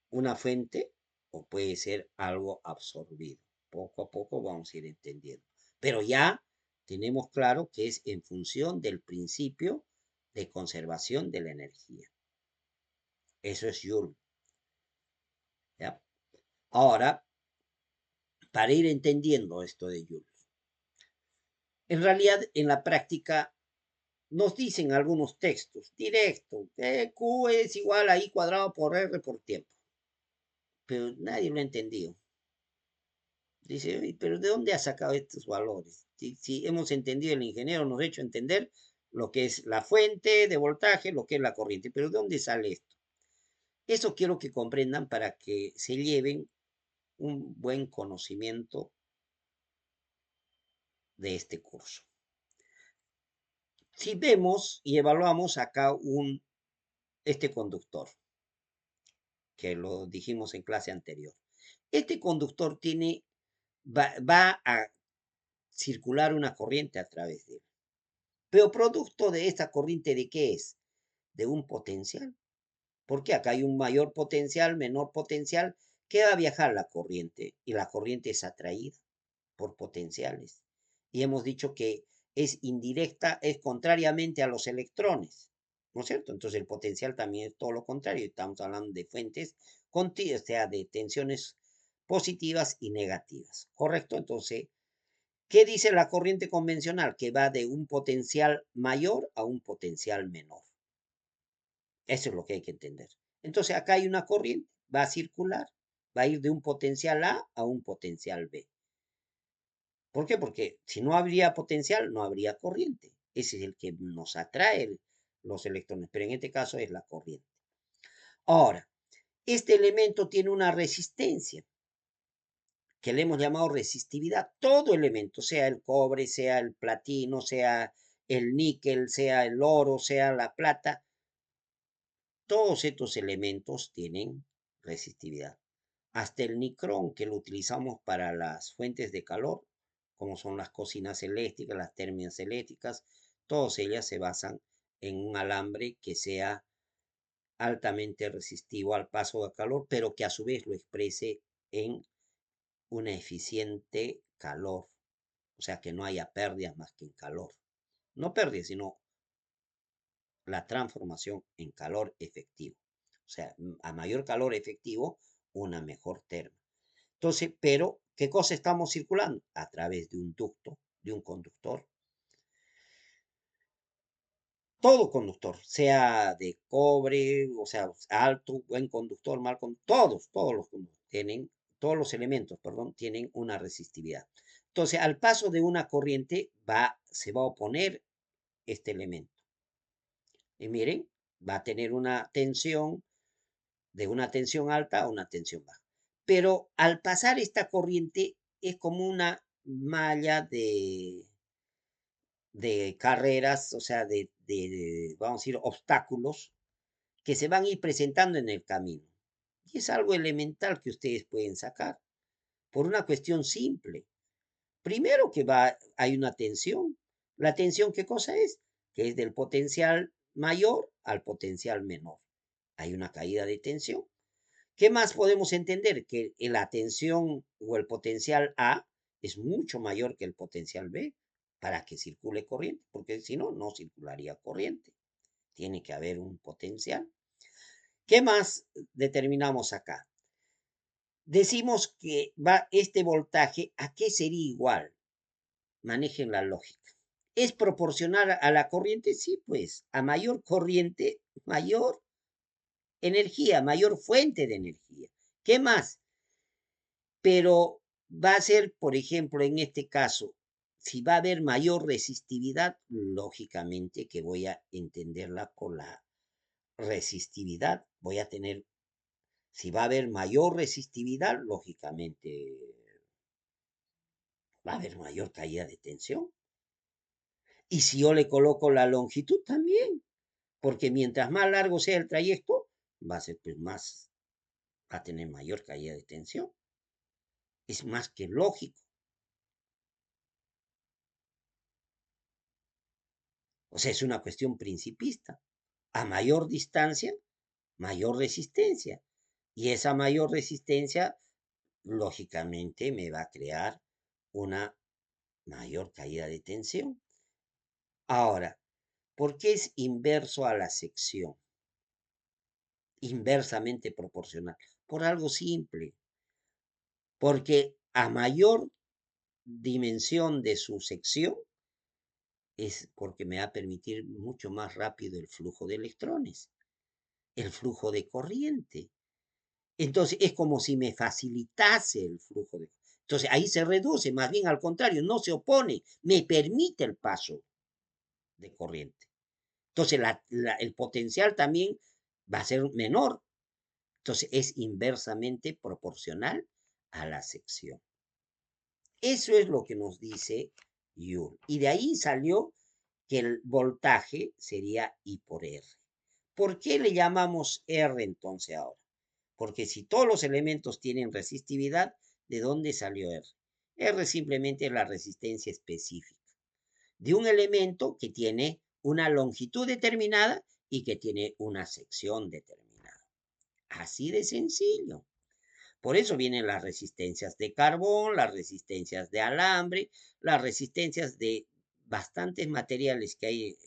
una fuente o puede ser algo absorbido. Poco a poco vamos a ir entendiendo. Pero ya tenemos claro que es en función del principio de conservación de la energía. Eso es Joule. ¿Ya? Ahora, para ir entendiendo esto de Joule, en realidad en la práctica nos dicen algunos textos directos, Q es igual a I cuadrado por R por tiempo, pero nadie lo ha entendido. Dice, pero ¿de dónde ha sacado estos valores? Si hemos entendido, el ingeniero nos ha hecho entender lo que es la fuente de voltaje, lo que es la corriente, pero ¿de dónde sale esto? Eso quiero que comprendan para que se lleven un buen conocimiento de este curso. Si vemos y evaluamos acá un este conductor, que lo dijimos en clase anterior. Este conductor va a circular una corriente a través de él. Pero producto de esta corriente, ¿de qué es? De un potencial. Porque acá hay un mayor potencial, menor potencial, que va a viajar la corriente. Y la corriente es atraída por potenciales. Y hemos dicho que es indirecta, es contrariamente a los electrones, ¿no es cierto? Entonces el potencial también es todo lo contrario. Estamos hablando de fuentes continuas, o sea, de tensiones positivas y negativas, ¿correcto? Entonces, ¿qué dice la corriente convencional? Que va de un potencial mayor a un potencial menor. Eso es lo que hay que entender. Entonces, acá hay una corriente, va a circular, va a ir de un potencial A un potencial B. ¿Por qué? Porque si no habría potencial, no habría corriente. Ese es el que nos atrae los electrones, pero en este caso es la corriente. Ahora, este elemento tiene una resistencia, que le hemos llamado resistividad. Todo elemento, sea el cobre, sea el platino, sea el níquel, sea el oro, sea la plata, todos estos elementos tienen resistividad. Hasta el nicrón, que lo utilizamos para las fuentes de calor, como son las cocinas eléctricas, las terminas eléctricas, todas ellas se basan en un alambre que sea altamente resistivo al paso de calor, pero que a su vez lo exprese en una eficiente calor, o sea, que no haya pérdidas más que en calor. No pérdidas, sino la transformación en calor efectivo. O sea, a mayor calor efectivo, una mejor terma. Entonces, pero, ¿qué cosa estamos circulando? A través de un ducto, de un conductor. Todo conductor, sea de cobre, o sea, alto, buen conductor, mal conductor, todos los tienen, todos los elementos, perdón, tienen una resistividad. Entonces, al paso de una corriente se va a oponer este elemento. Y miren, va a tener una tensión, de una tensión alta a una tensión baja. Pero al pasar esta corriente es como una malla de carreras, o sea, vamos a decir, obstáculos que se van a ir presentando en el camino. Y es algo elemental que ustedes pueden sacar por una cuestión simple. Primero que hay una tensión. ¿La tensión qué cosa es? Que es del potencial mayor al potencial menor. Hay una caída de tensión. ¿Qué más podemos entender? Que la tensión o el potencial A es mucho mayor que el potencial B para que circule corriente, porque si no, no circularía corriente. Tiene que haber un potencial. ¿Qué más determinamos acá? Decimos que va este voltaje, ¿a qué sería igual? Manejen la lógica. ¿Es proporcional a la corriente? Sí, pues a mayor corriente, mayor energía, mayor fuente de energía. ¿Qué más? Pero va a ser, por ejemplo, en este caso, si va a haber mayor resistividad, lógicamente que voy a entenderla por la resistividad. Voy a tener, si va a haber mayor resistividad, lógicamente va a haber mayor caída de tensión. Y si yo le coloco la longitud también, porque mientras más largo sea el trayecto, va a ser pues más, va a tener mayor caída de tensión. Es más que lógico. O sea, es una cuestión principista. A mayor distancia, mayor resistencia. Y esa mayor resistencia, lógicamente, me va a crear una mayor caída de tensión. Ahora, ¿por qué es inverso a la sección? Inversamente proporcional. Por algo simple. Porque a mayor dimensión de su sección, es porque me va a permitir mucho más rápido el flujo de electrones, el flujo de corriente. Entonces es como si me facilitase el flujo de... Entonces ahí se reduce, más bien al contrario, no se opone, me permite el paso de corriente. Entonces el potencial también va a ser menor. Entonces es inversamente proporcional a la sección. Eso es lo que nos dice Joule. Y de ahí salió que el voltaje sería I por R. ¿Por qué le llamamos R entonces ahora? Porque si todos los elementos tienen resistividad, ¿de dónde salió R? R simplemente es la resistencia específica de un elemento que tiene una longitud determinada y que tiene una sección determinada. Así de sencillo. Por eso vienen las resistencias de carbón, las resistencias de alambre, las resistencias de bastantes materiales que hay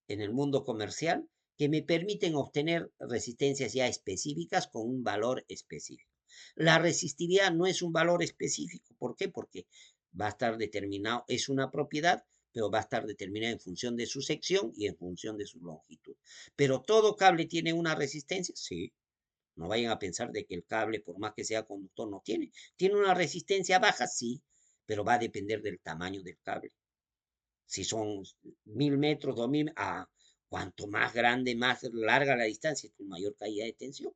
en el mundo comercial que me permiten obtener resistencias ya específicas con un valor específico. La resistividad no es un valor específico. ¿Por qué? Porque va a estar determinado, es una propiedad, pero va a estar determinada en función de su sección y en función de su longitud. ¿Pero todo cable tiene una resistencia? Sí. No vayan a pensar de que el cable, por más que sea conductor, no tiene. Tiene una resistencia baja, sí, pero va a depender del tamaño del cable. Si son 1000 metros, 2000, cuanto más grande, más larga la distancia, con mayor caída de tensión.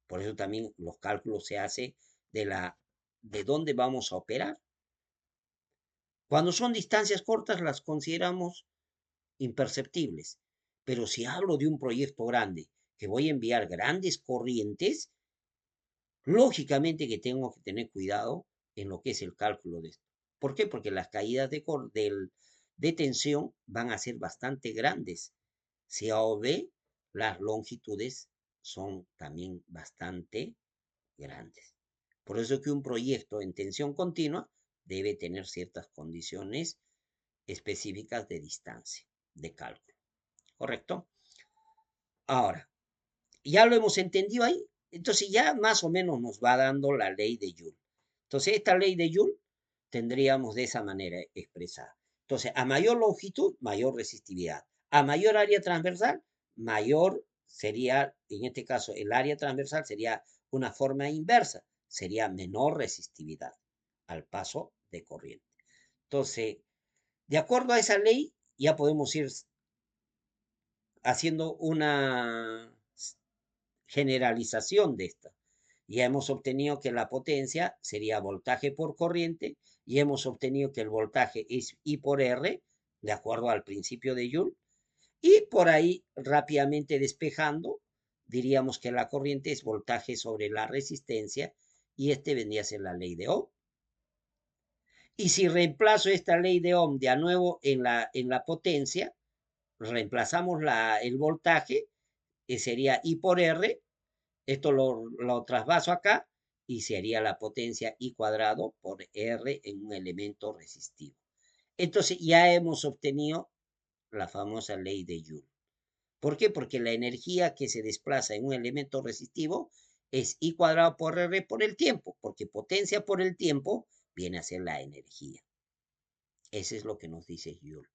Por eso también los cálculos se hacen de dónde vamos a operar. Cuando son distancias cortas, las consideramos imperceptibles. Pero si hablo de un proyecto grande, que voy a enviar grandes corrientes, lógicamente que tengo que tener cuidado en lo que es el cálculo de esto. ¿Por qué? Porque las caídas de tensión van a ser bastante grandes. Si A o B, las longitudes son también bastante grandes. Por eso que un proyecto en tensión continua debe tener ciertas condiciones específicas de distancia, de cálculo. ¿Correcto? Ahora, ya lo hemos entendido ahí. Entonces ya más o menos nos va dando la ley de Joule. Entonces esta ley de Joule tendríamos de esa manera expresada. Entonces a mayor longitud, mayor resistividad. A mayor área transversal, mayor sería, en este caso, el área transversal sería una forma inversa. Sería menor resistividad al paso de corriente. Entonces, de acuerdo a esa ley, ya podemos ir haciendo una generalización de esta. Ya hemos obtenido que la potencia sería voltaje por corriente y hemos obtenido que el voltaje es I por R, de acuerdo al principio de Joule. Y por ahí, rápidamente despejando, diríamos que la corriente es voltaje sobre la resistencia y este vendría a ser la ley de Ohm. Y si reemplazo esta ley de Ohm de a nuevo en la potencia, reemplazamos el voltaje, que sería I por R, esto lo trasvaso acá y sería la potencia I cuadrado por R en un elemento resistivo. Entonces ya hemos obtenido la famosa ley de Joule. ¿Por qué? Porque la energía que se desplaza en un elemento resistivo es I cuadrado por R por el tiempo, porque potencia por el tiempo viene a ser la energía. Eso es lo que nos dice Joule.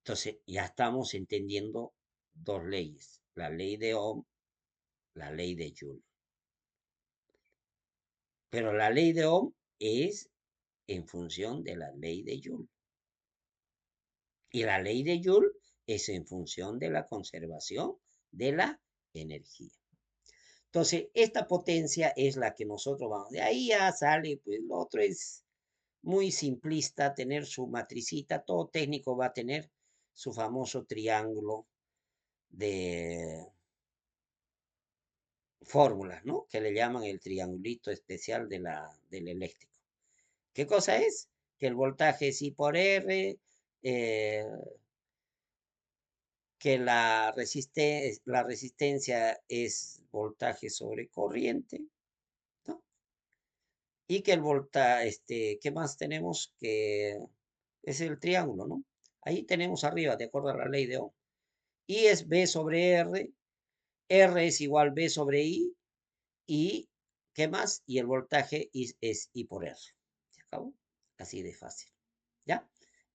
Entonces ya estamos entendiendo dos leyes, la ley de Ohm, la ley de Joule. Pero la ley de Ohm es en función de la ley de Joule. Y la ley de Joule es en función de la conservación de la energía. Entonces, esta potencia es la que nosotros vamos. De ahí ya sale, pues lo otro es muy simplista, tener su matricita. Todo técnico va a tener su famoso triángulo de fórmulas, ¿no? Que le llaman el triangulito especial del eléctrico. ¿Qué cosa es? Que el voltaje es I por R, eh, que la resistencia es voltaje sobre corriente, ¿no? Y que el voltaje, ¿qué más tenemos? Que es el triángulo, ¿no? Ahí tenemos arriba, de acuerdo a la ley de Ohm. I es B sobre R, R es igual B sobre I, y ¿qué más? Y el voltaje es I por R. ¿Se acabó? Así de fácil. ¿Ya?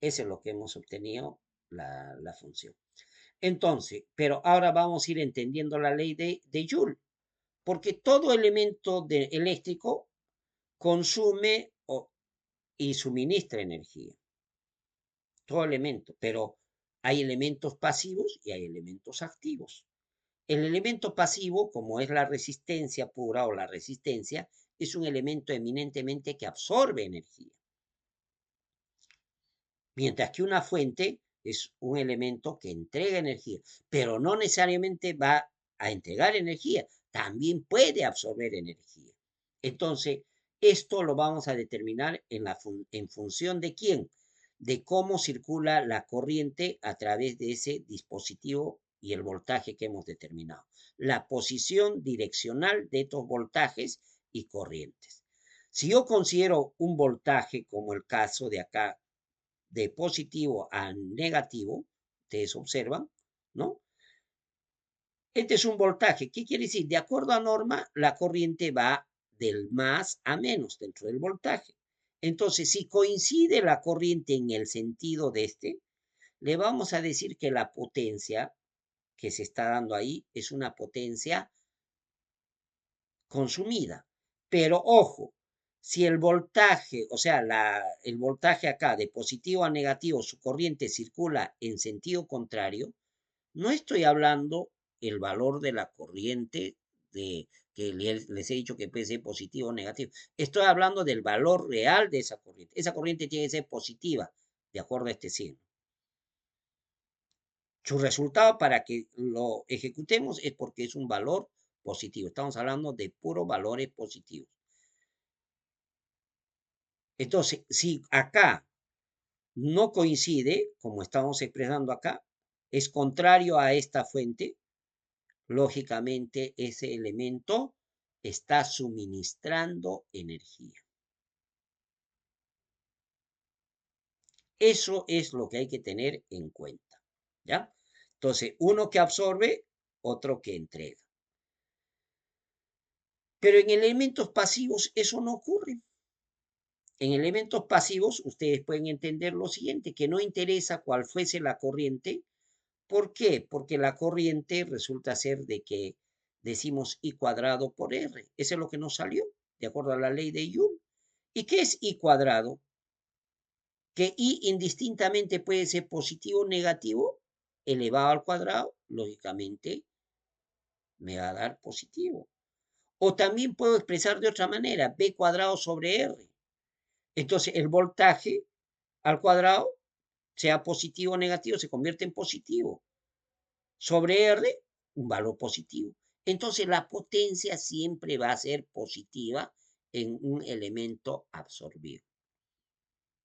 Eso es lo que hemos obtenido la función. Entonces, pero ahora vamos a ir entendiendo la ley de Joule, porque todo elemento eléctrico consume y suministra energía, todo elemento, pero hay elementos pasivos y hay elementos activos. El elemento pasivo, como es la resistencia pura o la resistencia, es un elemento eminentemente que absorbe energía. Mientras que una fuente es un elemento que entrega energía, pero no necesariamente va a entregar energía, también puede absorber energía. Entonces, esto lo vamos a determinar en función de quién, de cómo circula la corriente a través de ese dispositivo y el voltaje que hemos determinado. La posición direccional de estos voltajes y corrientes. Si yo considero un voltaje, como el caso de acá, de positivo a negativo, ustedes observan, ¿no? Este es un voltaje. ¿Qué quiere decir? De acuerdo a norma, la corriente va del más a menos dentro del voltaje. Entonces, si coincide la corriente en el sentido de este, le vamos a decir que la potencia que se está dando ahí es una potencia consumida. Pero ojo, si el voltaje, o sea, el voltaje acá de positivo a negativo, su corriente circula en sentido contrario, no estoy hablando el valor de la corriente que les he dicho que puede ser positivo o negativo. Estoy hablando del valor real de esa corriente. Esa corriente tiene que ser positiva, de acuerdo a este signo. Su resultado para que lo ejecutemos es porque es un valor positivo. Estamos hablando de puros valores positivos. Entonces, si acá no coincide, como estamos expresando acá, es contrario a esta fuente, lógicamente ese elemento está suministrando energía. Eso es lo que hay que tener en cuenta, ¿ya? Entonces, uno que absorbe, otro que entrega. Pero en elementos pasivos eso no ocurre. En elementos pasivos ustedes pueden entender lo siguiente, que no interesa cuál fuese la corriente. ¿Por qué? Porque la corriente resulta ser de que decimos I cuadrado por R. Eso es lo que nos salió, de acuerdo a la ley de Joule. ¿Y qué es I cuadrado? Que I indistintamente puede ser positivo o negativo, elevado al cuadrado, lógicamente me va a dar positivo. O también puedo expresar de otra manera, B cuadrado sobre R. Entonces el voltaje al cuadrado, sea positivo o negativo, se convierte en positivo. Sobre R, un valor positivo. Entonces la potencia siempre va a ser positiva en un elemento absorbido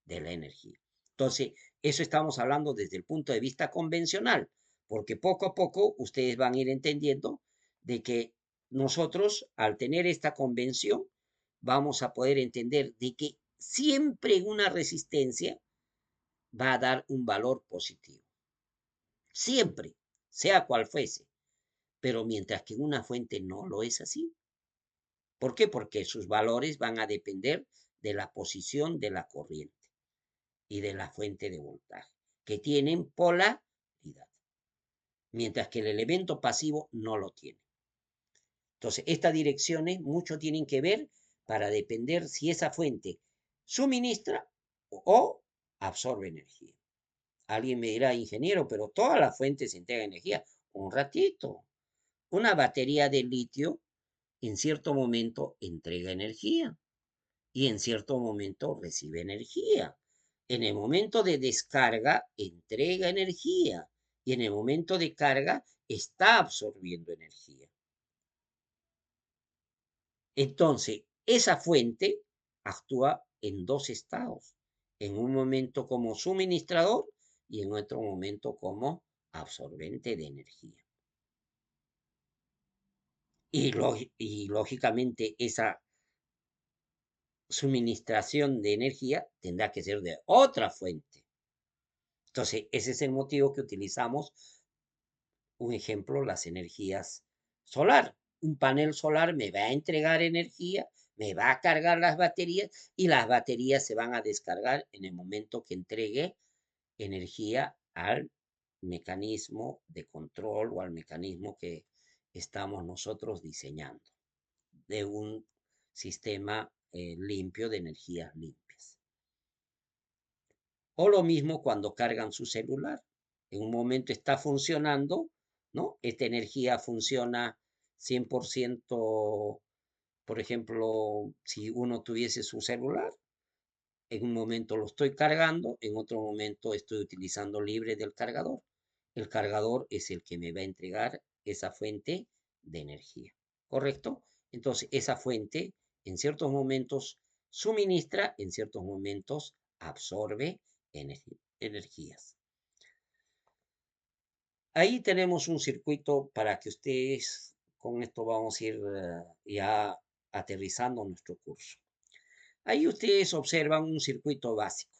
de la energía. Entonces, eso estamos hablando desde el punto de vista convencional, porque poco a poco ustedes van a ir entendiendo de que nosotros, al tener esta convención, vamos a poder entender de que siempre una resistencia va a dar un valor positivo. Siempre, sea cual fuese. Pero mientras que una fuente no lo es así. ¿Por qué? Porque sus valores van a depender de la posición de la corriente y de la fuente de voltaje, que tienen polaridad, mientras que el elemento pasivo no lo tiene. Entonces, estas direcciones mucho tienen que ver para depender si esa fuente suministra o absorbe energía. Alguien me dirá, ingeniero, pero todas las fuentes entregan energía. Un ratito. Una batería de litio en cierto momento entrega energía y en cierto momento recibe energía. En el momento de descarga entrega energía y en el momento de carga está absorbiendo energía. Entonces, esa fuente actúa en dos estados, en un momento como suministrador y en otro momento como absorbente de energía. Y lógicamente esa suministración de energía tendrá que ser de otra fuente. Entonces, ese es el motivo que utilizamos, un ejemplo, las energías solar. Un panel solar me va a entregar energía, me va a cargar las baterías y las baterías se van a descargar en el momento que entregue energía al mecanismo de control o al mecanismo que estamos nosotros diseñando de un sistema limpio de energías limpias. O lo mismo cuando cargan su celular. En un momento está funcionando, ¿no? Esta energía funciona 100%, por ejemplo, si uno tuviese su celular, En un momento lo estoy cargando, en otro momento estoy utilizando libre del cargador. El cargador es el que me va a entregar esa fuente de energía, ¿correcto? Entonces, esa fuente en ciertos momentos suministra, en ciertos momentos absorbe energías. Ahí tenemos un circuito para que ustedes, con esto vamos a ir ya aterrizando nuestro curso. Ahí ustedes observan un circuito básico.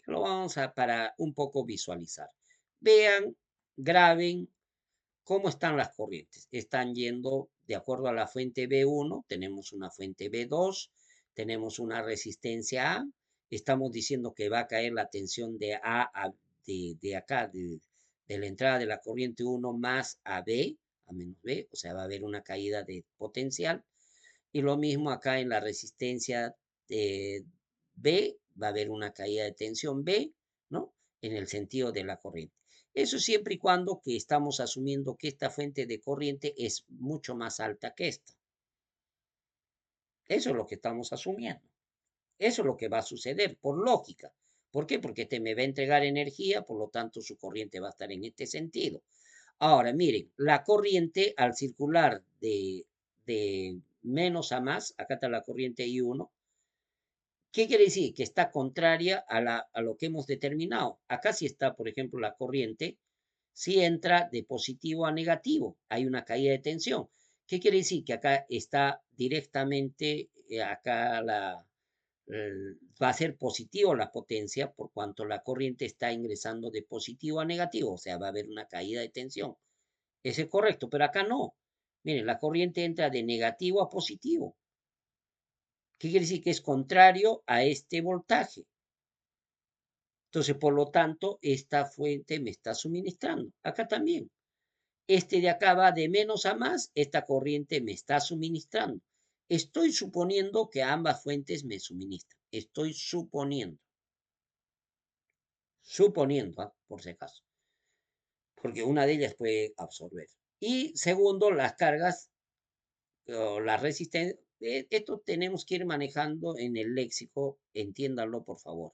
Lo vamos a para un poco visualizar. Vean, graben cómo están las corrientes. Están yendo de acuerdo a la fuente B1, tenemos una fuente B2, tenemos una resistencia A. Estamos diciendo que va a caer la tensión de de acá, de la entrada de la corriente 1 más a B, a menos B, o sea, va a haber una caída de potencial. Y lo mismo acá en la resistencia B, va a haber una caída de tensión B, ¿no? En el sentido de la corriente. Eso siempre y cuando que estamos asumiendo que esta fuente de corriente es mucho más alta que esta. Eso es lo que estamos asumiendo. Eso es lo que va a suceder por lógica. ¿Por qué? Porque este me va a entregar energía, por lo tanto su corriente va a estar en este sentido. Ahora, miren, la corriente al circular de menos a más, acá está la corriente I1, ¿qué quiere decir? Que está contraria a lo que hemos determinado. Acá sí está, por ejemplo, la corriente, si entra de positivo a negativo, hay una caída de tensión. ¿Qué quiere decir? Que acá está directamente, acá va a ser positivo la potencia por cuanto la corriente está ingresando de positivo a negativo, o sea, va a haber una caída de tensión. Ese es correcto, pero acá no. Miren, la corriente entra de negativo a positivo. ¿Qué quiere decir? Que es contrario a este voltaje. Entonces, por lo tanto, esta fuente me está suministrando. Acá también. Este de acá va de menos a más, esta corriente me está suministrando. Estoy suponiendo que ambas fuentes me suministran. Estoy suponiendo. Suponiendo, por si acaso. Porque una de ellas puede absorber. Y segundo, las cargas o la resistencia. Esto tenemos que ir manejando en el léxico. Entiéndanlo, por favor.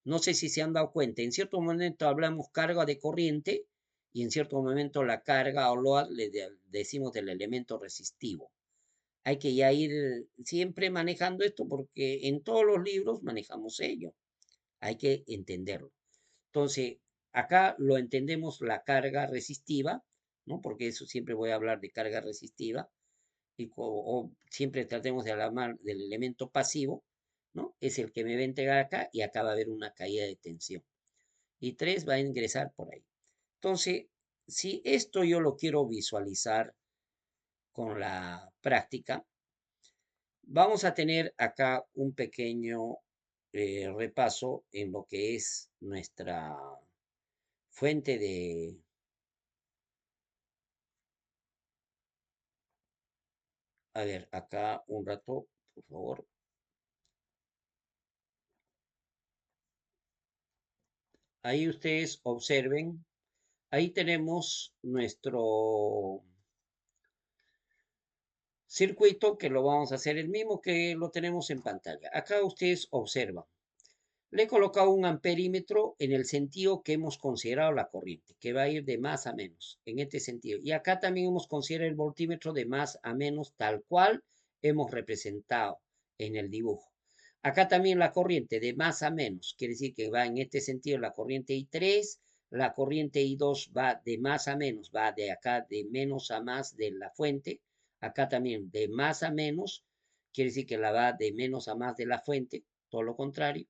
No sé si se han dado cuenta, en cierto momento hablamos carga de corriente y en cierto momento la carga o load le decimos del elemento resistivo. Hay que ya ir siempre manejando esto porque en todos los libros manejamos ello. Hay que entenderlo. Entonces, acá lo entendemos la carga resistiva, ¿no? Porque eso siempre voy a hablar de carga resistiva o siempre tratemos de hablar del elemento pasivo, ¿no? Es el que me va a entregar acá y acá va a haber una caída de tensión. Y 3 va a ingresar por ahí. Entonces, si esto yo lo quiero visualizar con la práctica, vamos a tener acá un pequeño repaso en lo que es nuestra fuente de... A ver, acá un rato, por favor. Ahí ustedes observen. Ahí tenemos nuestro circuito que lo vamos a hacer el mismo que lo tenemos en pantalla. Acá ustedes observan. Le he colocado un amperímetro en el sentido que hemos considerado la corriente, que va a ir de más a menos, en este sentido. Y acá también hemos considerado el voltímetro de más a menos, tal cual hemos representado en el dibujo. Acá también la corriente de más a menos, quiere decir que va en este sentido la corriente I3, la corriente I2 va de más a menos, va de acá de menos a más de la fuente. Acá también de más a menos, quiere decir que la va de menos a más de la fuente, todo lo contrario.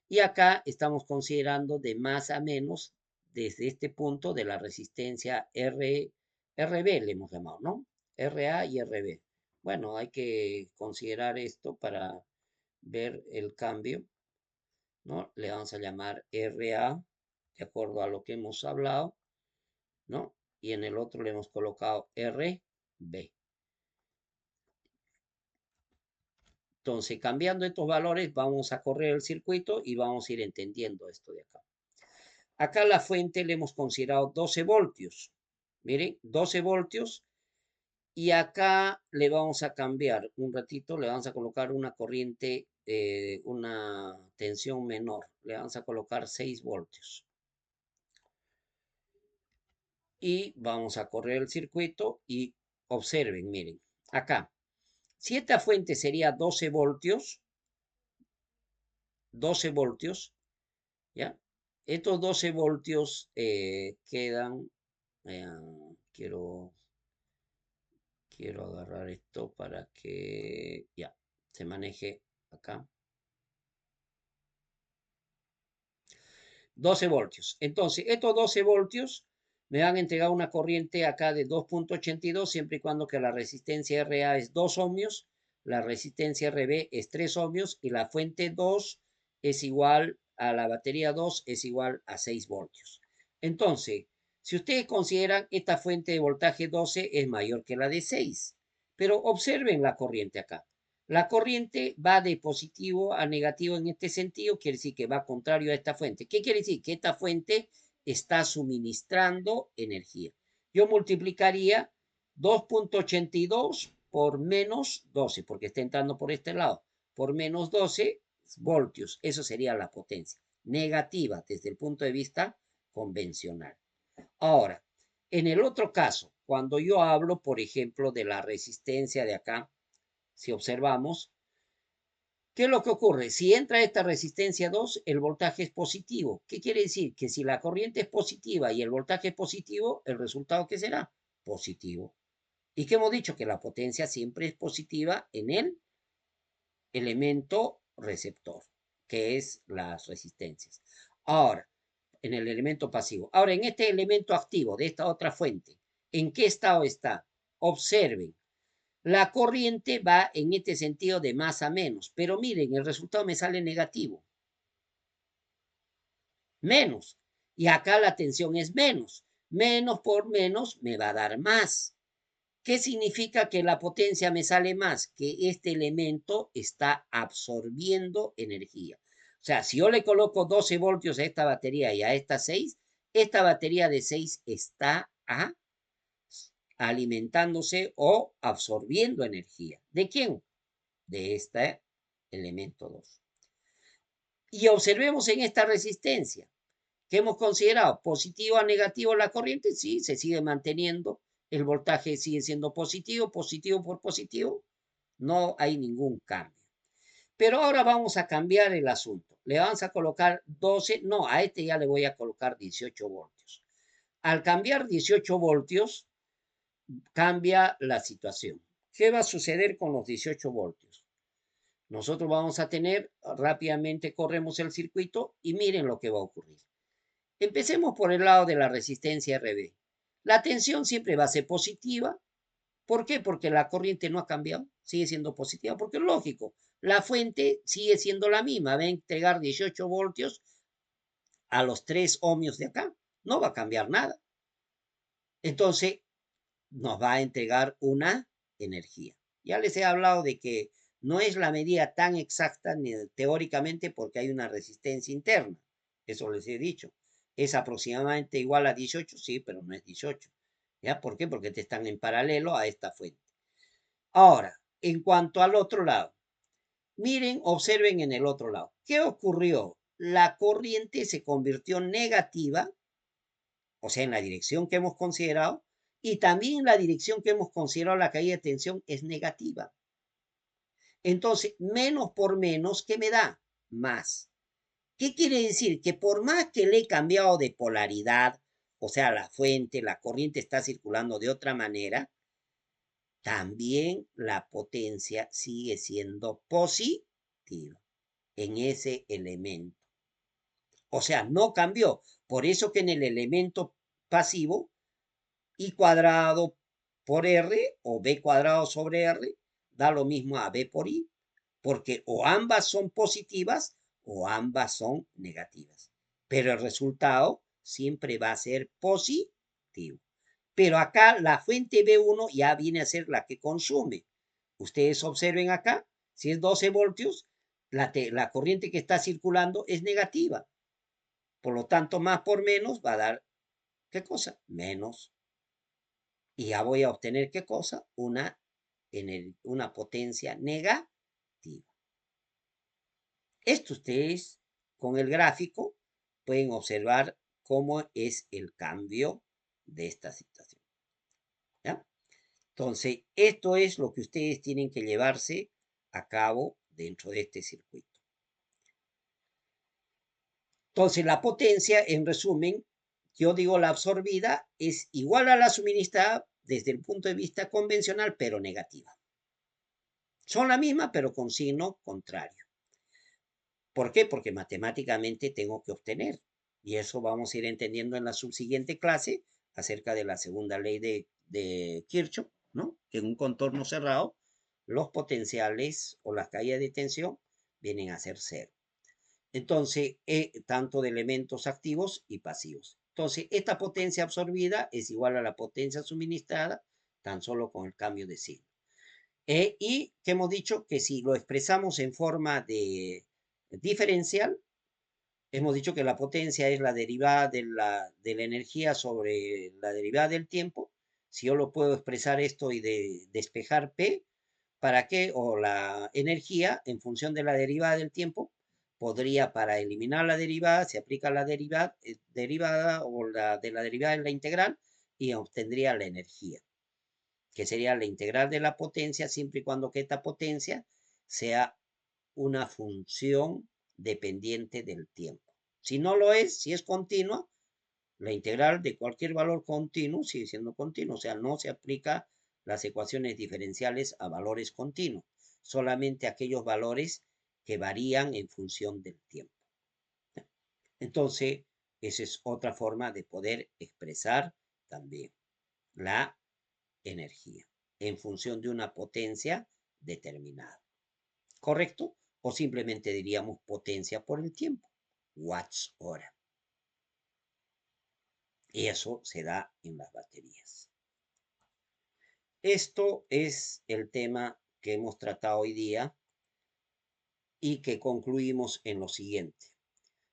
Y acá estamos considerando de más a menos desde este punto de la resistencia RB, le hemos llamado, ¿no? RA y RB. Bueno, hay que considerar esto para ver el cambio, ¿no? Le vamos a llamar RA, de acuerdo a lo que hemos hablado, ¿no? Y en el otro le hemos colocado RB. Entonces, cambiando estos valores, vamos a correr el circuito y vamos a ir entendiendo esto de acá. Acá la fuente le hemos considerado 12 voltios. Miren, 12 voltios. Y acá le vamos a cambiar un ratito, le vamos a colocar una corriente una tensión menor. Le vamos a colocar 6 voltios. Y vamos a correr el circuito y observen, miren, acá. Si esta fuente sería 12 voltios, 12 voltios, ¿ya? Estos 12 voltios quedan, eh, quiero, quiero agarrar esto para que ya se maneje acá. 12 voltios. Entonces, estos 12 voltios me van a entregar una corriente acá de 2.82, siempre y cuando que la resistencia RA es 2 ohmios, la resistencia RB es 3 ohmios y la fuente 2 es igual a la batería 2 es igual a 6 voltios. Entonces, si ustedes consideran esta fuente de voltaje 12 es mayor que la de 6, pero observen la corriente acá. La corriente va de positivo a negativo en este sentido, quiere decir que va contrario a esta fuente. ¿Qué quiere decir? Que esta fuente está suministrando energía. Yo multiplicaría 2.82 por menos 12, porque está entrando por este lado, por menos 12 voltios. Eso sería la potencia negativa desde el punto de vista convencional. Ahora, en el otro caso, cuando yo hablo, por ejemplo, de la resistencia de acá, si observamos, ¿qué es lo que ocurre? Si entra esta resistencia 2, el voltaje es positivo. ¿Qué quiere decir? Que si la corriente es positiva y el voltaje es positivo, ¿el resultado qué será? Positivo. ¿Y qué hemos dicho? Que la potencia siempre es positiva en el elemento receptor, que es las resistencias. Ahora, en el elemento pasivo. Ahora, en este elemento activo de esta otra fuente, ¿en qué estado está? Observen. La corriente va en este sentido de más a menos, pero miren, el resultado me sale negativo. Menos. Y acá la tensión es menos. Menos por menos me va a dar más. ¿Qué significa que la potencia me sale más? Que este elemento está absorbiendo energía. O sea, si yo le coloco 12 voltios a esta batería y a esta 6, esta batería de 6 está alimentándose o absorbiendo energía. ¿De quién? De este elemento 2. Y observemos en esta resistencia que hemos considerado positivo a negativo la corriente, sí, se sigue manteniendo, el voltaje sigue siendo positivo, positivo por positivo, no hay ningún cambio. Pero ahora vamos a cambiar el asunto. Le vamos a colocar 12, no, a este ya le voy a colocar 18 voltios. Al cambiar 18 voltios, cambia la situación. ¿Qué va a suceder con los 18 voltios? Nosotros vamos a tener, rápidamente corremos el circuito y miren lo que va a ocurrir. Empecemos por el lado de la resistencia RB. La tensión siempre va a ser positiva. ¿Por qué? Porque la corriente no ha cambiado, sigue siendo positiva, porque es lógico, la fuente sigue siendo la misma, va a entregar 18 voltios a los 3 ohmios de acá, no va a cambiar nada. Entonces, nos va a entregar una energía. Ya les he hablado de que no es la medida tan exacta ni teóricamente porque hay una resistencia interna. Eso les he dicho. Es aproximadamente igual a 18, sí, pero no es 18. ¿Ya? ¿Por qué? Porque están en paralelo a esta fuente. Ahora, en cuanto al otro lado, miren, observen en el otro lado. ¿Qué ocurrió? La corriente se convirtió negativa, o sea, en la dirección que hemos considerado, y también la dirección que hemos considerado la caída de tensión es negativa. Entonces, menos por menos, ¿qué me da? Más. ¿Qué quiere decir? Que por más que le he cambiado de polaridad, o sea, la fuente, la corriente está circulando de otra manera, también la potencia sigue siendo positiva en ese elemento. O sea, no cambió. Por eso que en el elemento pasivo, I cuadrado por R o B cuadrado sobre R da lo mismo a B por I, porque o ambas son positivas o ambas son negativas. Pero el resultado siempre va a ser positivo. Pero acá la fuente B1 ya viene a ser la que consume. Ustedes observen acá, si es 12 voltios, la corriente que está circulando es negativa. Por lo tanto, más por menos va a dar, ¿qué cosa? Menos. Y ya voy a obtener, ¿qué cosa? Una potencia negativa. Esto ustedes con el gráfico pueden observar cómo es el cambio de esta situación. ¿Ya? Entonces, esto es lo que ustedes tienen que llevarse a cabo dentro de este circuito. Entonces, la potencia, en resumen, yo digo la absorbida es igual a la suministrada desde el punto de vista convencional, pero negativa. Son la misma, pero con signo contrario. ¿Por qué? Porque matemáticamente tengo que obtener. Y eso vamos a ir entendiendo en la subsiguiente clase acerca de la segunda ley de Kirchhoff, ¿no? Que en un contorno cerrado, los potenciales o las caídas de tensión vienen a ser cero. Entonces, tanto de elementos activos y pasivos. Entonces, esta potencia absorbida es igual a la potencia suministrada, tan solo con el cambio de signo. Y que hemos dicho que si lo expresamos en forma de diferencial, hemos dicho que la potencia es la derivada de la energía sobre la derivada del tiempo. Si yo lo puedo expresar esto y despejar P, ¿para qué? O la energía en función de la derivada del tiempo, podría para eliminar la derivada, se aplica la derivada o la de la derivada en la integral y obtendría la energía, que sería la integral de la potencia siempre y cuando que esta potencia sea una función dependiente del tiempo. Si no lo es, si es continua, la integral de cualquier valor continuo sigue siendo continuo, o sea, no se aplica las ecuaciones diferenciales a valores continuos, solamente aquellos valores que varían en función del tiempo. Entonces, esa es otra forma de poder expresar también la energía en función de una potencia determinada. ¿Correcto? O simplemente diríamos potencia por el tiempo, watts hora. Y eso se da en las baterías. Esto es el tema que hemos tratado hoy día y que concluimos en lo siguiente.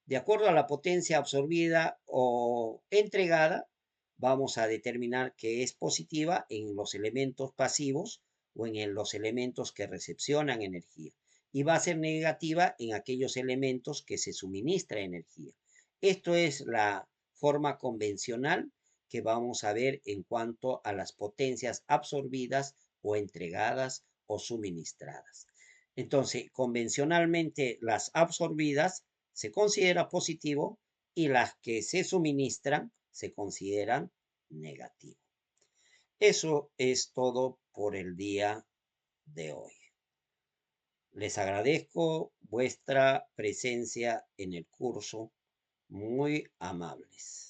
De acuerdo a la potencia absorbida o entregada, vamos a determinar que es positiva en los elementos pasivos o en los elementos que recepcionan energía y va a ser negativa en aquellos elementos que se suministra energía. Esto es la forma convencional que vamos a ver en cuanto a las potencias absorbidas o entregadas o suministradas. Entonces, convencionalmente las absorbidas se considera positivo y las que se suministran se consideran negativo. Eso es todo por el día de hoy. Les agradezco vuestra presencia en el curso. Muy amables.